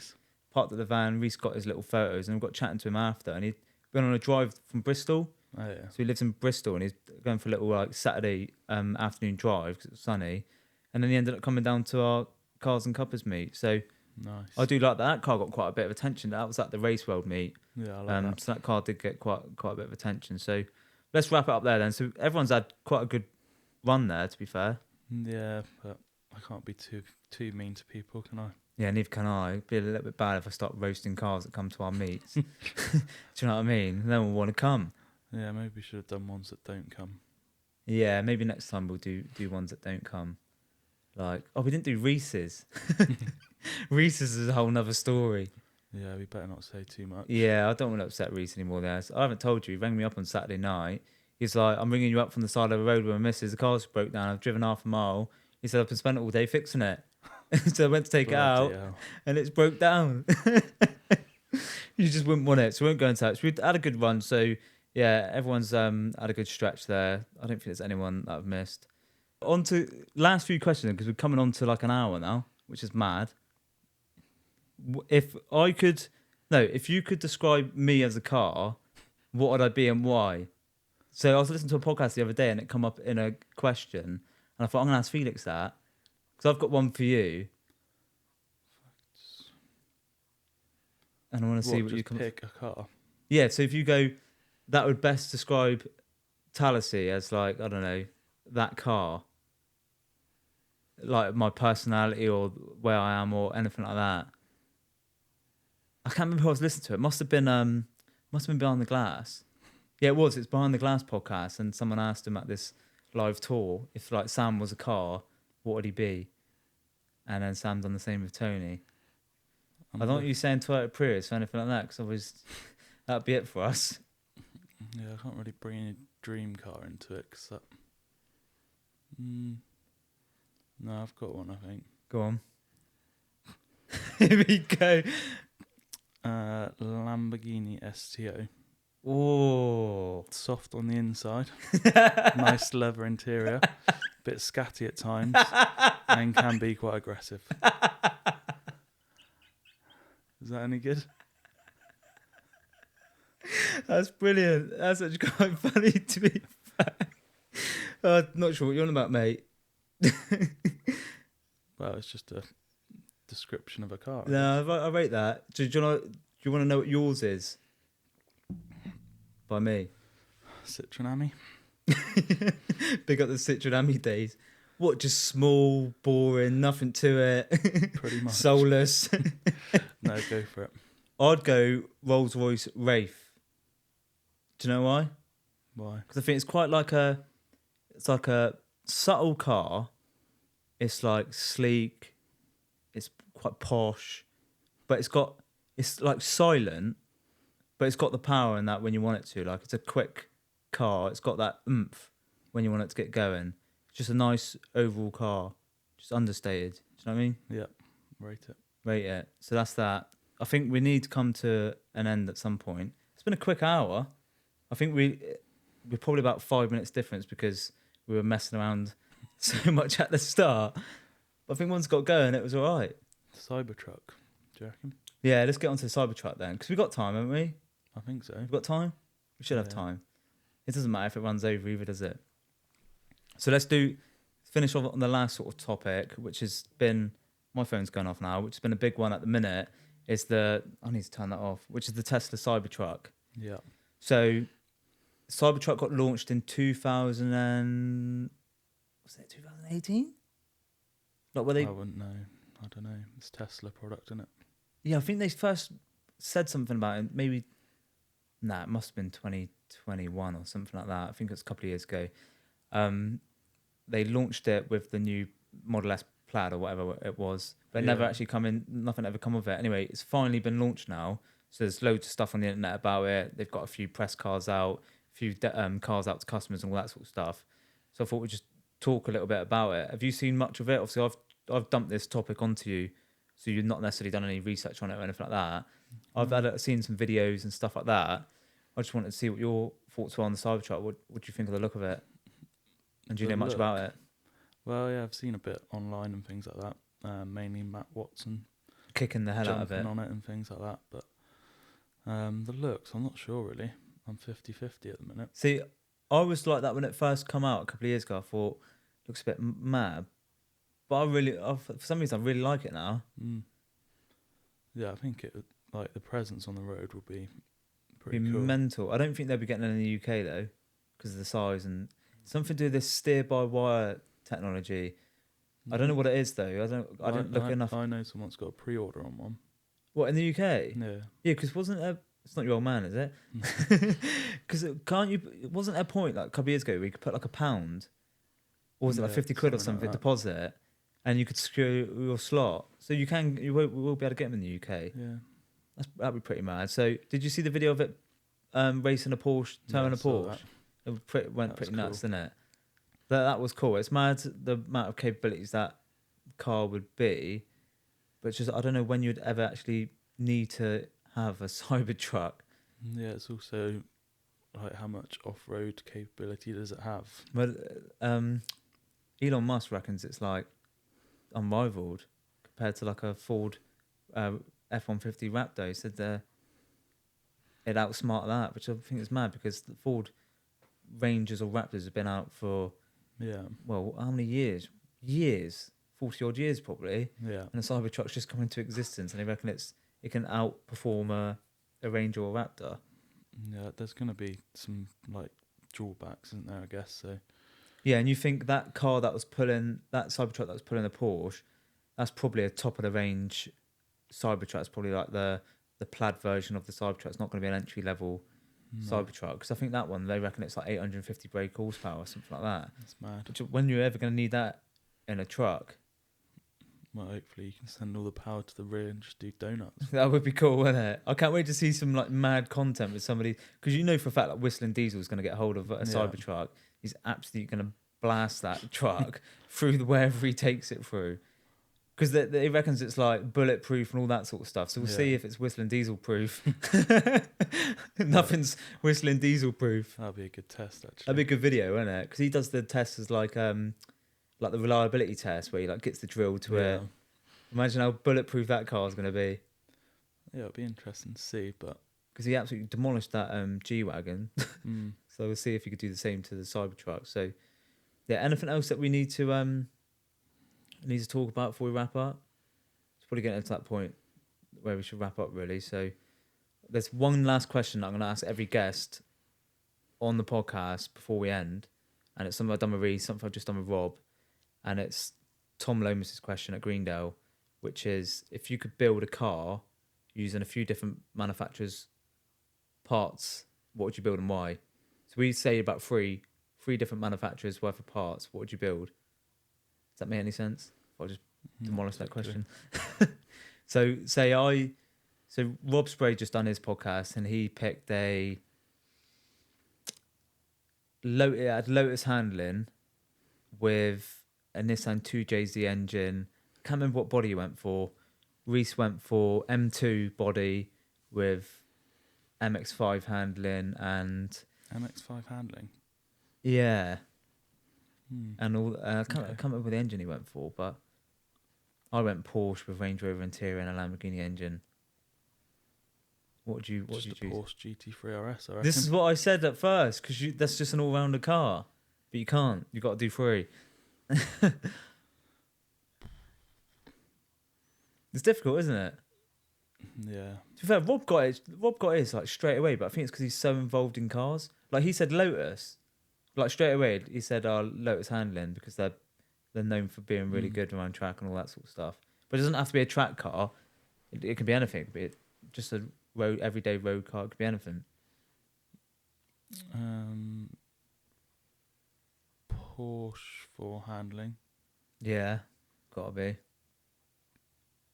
parked at the van, Reece got his little photos, and we got chatting to him after. And he'd been on a drive from Bristol. Oh, yeah. So he lives in Bristol, and he's going for a little like Saturday afternoon drive because it was sunny. And then he ended up coming down to our Cars and Cuppas meet. So nice. I do like that. That car got quite a bit of attention. That was at the Race World meet. Yeah, I like that. So that car did get quite a bit of attention. So let's wrap it up there then. So everyone's had quite a good run there, to be fair. Yeah, but I can't be too mean to people, can I? Yeah, neither can I. It'd be a little bit bad if I start roasting cars that come to our meets. Do you know what I mean? No one will want to come. Yeah, maybe we should have done ones that don't come. Yeah, maybe next time we'll do ones that don't come. Like, we didn't do Reese's. Reese's is a whole nother story. Yeah, we better not say too much. Yeah, I don't want to upset Reese anymore there. So I haven't told you. He rang me up on Saturday night. He's like, I'm ringing you up from the side of the road where my missus, the car's broke down. I've driven half a mile. He said, I've been spent all day fixing it. So I went to take it out, and it's broke down. You just wouldn't want it. So we won't go into that. So we had a good run. So, yeah, everyone's had a good stretch there. I don't think there's anyone that I've missed. On to last few questions, because we're coming on to like an hour now, which is mad. If you could describe me as a car, what would I be and why? So I was listening to a podcast the other day, and it come up in a question, and I thought I'm gonna ask Felix that, because I've got one for you, and I want to see what you come. Pick a car. Yeah, so if you go, that would best describe TALASI as like, I don't know, that car, like my personality or where I am or anything like that. I can't remember who I was listening to. It must have been Behind the Glass. Yeah, it was. It's Behind the Glass podcast, and someone asked him at this live tour if like Sam was a car, what would he be? And then Sam done the same with Tony. I don't want you saying Toyota Prius or anything like that, because otherwise that'd be it for us. Yeah, I can't really bring any dream car into it, because that... No, I've got one, I think. Go on. Here we go. Lamborghini STO. Oh, Soft on the inside. Nice leather interior. Bit scatty at times. And can be quite aggressive. Is that any good? That's brilliant. That's actually quite funny to be fair. Not sure what you're on about, mate. Well, it's just a description of a car. No, I rate that. Do you want to know what yours is? By me. Citroen Ami. Big up the Citroen Ami days. What, just small, boring, nothing to it? Pretty much. Soulless. No, go for it. I'd go Rolls-Royce Wraith. Do you know why? Why? Because I think it's quite like a subtle car. It's like sleek. It's quite posh, but it's like silent, but it's got the power in that when you want it to. Like, it's a quick car. It's got that oomph when you want it to get going. It's just a nice overall car, just understated. Do you know what I mean? Yep. Rate it. Rate it. So that's that. I think we need to come to an end at some point. It's been a quick hour. I think we're probably about 5 minutes difference because we were messing around so much at the start. But I think once it got going, it was all right. Cybertruck, do you reckon? Yeah, let's get on to the Cybertruck then, because we've got time, haven't we? I think so. We've got time? We should have time. It doesn't matter if it runs over either, does it? So let's finish off on the last sort of topic, which has been, my phone's going off now, which has been a big one at the minute, is I need to turn that off, which is the Tesla Cybertruck. Yeah. So Cybertruck got launched in 2018? Like, were they? I wouldn't know. I don't know. It's Tesla product, isn't it? Yeah, I think they first said something about it. Maybe, it must have been 2021 or something like that. I think it was a couple of years ago. They launched it with the new Model S Plaid or whatever it was, but it never actually nothing ever come of it. Anyway, it's finally been launched now. So there's loads of stuff on the internet about it. They've got a few press cars out, a few cars out to customers and all that sort of stuff. So I thought we'd just talk a little bit about it. Have you seen much of it? Obviously, I've dumped this topic onto you, so you've not necessarily done any research on it or anything like that. I've seen some videos and stuff like that. I just wanted to see what your thoughts were on the Cybertruck. What do you think of the look of it? And do you know much about it? Well, yeah, I've seen a bit online and things like that. Mainly Matt Watson Kicking the hell out of it. Jumping on it and things like that. But the looks, I'm not sure really. I'm 50-50 at the minute. See, I was like that when it first come out a couple of years ago. I thought, looks a bit mad. But for some reason, I really like it now. Mm. Yeah, I think like the presence on the road would be pretty cool. Mental. I don't think they'll be getting it in the UK though, because of the size and something to do with this steer-by-wire technology. I don't know what it is though. I didn't look enough. I know someone's got a pre-order on one. What, in the UK? Yeah. Yeah, because it's not your old man, is it? Because wasn't there a point like a couple of years ago where you could put like £1, or was it like 50 quid or something, like deposit, and you could secure your slot. So we will be able to get them in the UK. Yeah. That'd be pretty mad. So did you see the video of it racing a Porsche, towing a Porsche? It went pretty nuts, didn't it? That was cool. It's mad the amount of capabilities that car would be, but just I don't know when you'd ever actually need to have a Cybertruck. Yeah, it's also like how much off-road capability does it have? But Elon Musk reckons it's like unrivaled compared to like a Ford F-150 Raptor. He said it outsmart that, which I think is mad because the Ford Rangers or Raptors have been out for well, how many years? 40 odd years probably. Yeah. And the Cybertruck's just come into existence, and they reckon it can outperform a Ranger or Raptor. Yeah, there's going to be some like drawbacks, isn't there? I guess so. Yeah, and you think that Cybertruck that was pulling the Porsche, that's probably a top of the range Cybertruck. It's probably like the plaid version of the Cybertruck. It's not going to be an entry level Cybertruck, because I think that one they reckon it's like 850 brake horsepower or something like that. That's mad. Which, when you're ever going to need that in a truck? Well, hopefully you can send all the power to the rear and just do donuts. That would be cool, wouldn't it? I can't wait to see some like mad content with somebody, because you know for a fact that Whistling Diesel is going to get hold of a Cybertruck. He's absolutely going to blast that truck through wherever he takes it through. Because they reckons it's like bulletproof and all that sort of stuff. So we'll see if it's whistling diesel proof. Nothing's whistling diesel proof. That'd be a good test, actually. That'd be a good video, wouldn't it? Because he does the tests as like the reliability test where he like gets the drill to it. Imagine how bulletproof that car is going to be. Yeah, it'll be interesting to see, but because he absolutely demolished that G-Wagon. So we'll see if he could do the same to the Cybertruck. So yeah, anything else that we need to talk about before we wrap up? It's probably getting to that point where we should wrap up, really. So there's one last question that I'm going to ask every guest on the podcast before we end, and it's something I've done with Reece, something I've just done with Rob, and it's Tom Lomas's question at Greendale, which is, if you could build a car using a few different manufacturers' parts, what would you build and why? So we say about three different manufacturers worth of parts. What would you build? Does that make any sense? I'll just demolish that question. So Rob Spray just done his podcast and he picked a Lotus handling with a Nissan 2JZ engine. Can't remember what body he went for. Reece went for M2 body with MX5 handling and MX5 handling. Yeah. And all I can't remember what the engine he went for, but I went Porsche with Range Rover interior and a Lamborghini engine. What would you choose? Porsche GT3 RS, I reckon. This is what I said at first, because that's just an all-rounder car, but you can't. You've got to do three. It's difficult, isn't it? Yeah. To be fair, Rob got his like straight away, but I think it's because he's so involved in cars. Like he said Lotus, like straight away he said Lotus handling because they're known for being really good around track and all that sort of stuff. But it doesn't have to be a track car. It can be anything. It could be just a everyday road car. It could be anything. Porsche for handling. Yeah, gotta be.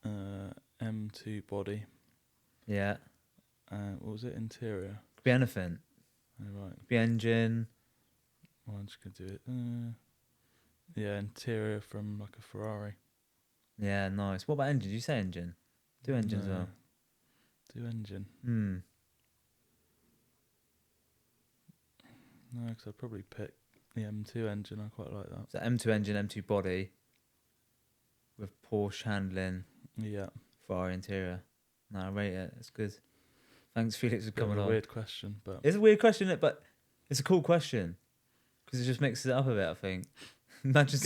M2 body. Yeah. What was it? Interior. Could be anything. Oh, right. Could be engine. Well, I'm just gonna do it. Yeah, interior from like a Ferrari. Yeah, nice. What about engine? Did you say engine? Do engine as well. Do engine. No, because I'd probably pick the M2 engine. I quite like that. So M2 engine, M2 body with Porsche handling. Yeah. Ferrari interior. No, I rate it. It's good. Thanks, Felix, for coming on. Weird question, but it's a weird question, but it's a cool question because it just mixes it up a bit. I think. Imagine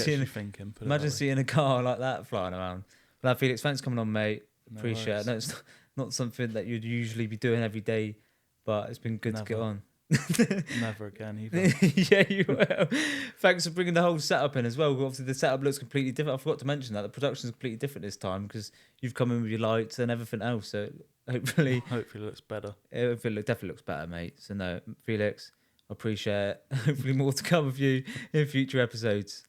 seeing a car like that flying around. But Felix, thanks for coming on, mate. Appreciate it. No, it's not something that you'd usually be doing every day, but it's been good to get on. Never again, either. Yeah, you will. Thanks for bringing the whole setup in as well. Obviously, the setup looks completely different. I forgot to mention that the production is completely different this time because you've come in with your lights and everything else. So hopefully it looks better. It definitely looks better, mate. So no, Felix, I appreciate it. Hopefully more to come with you in future episodes.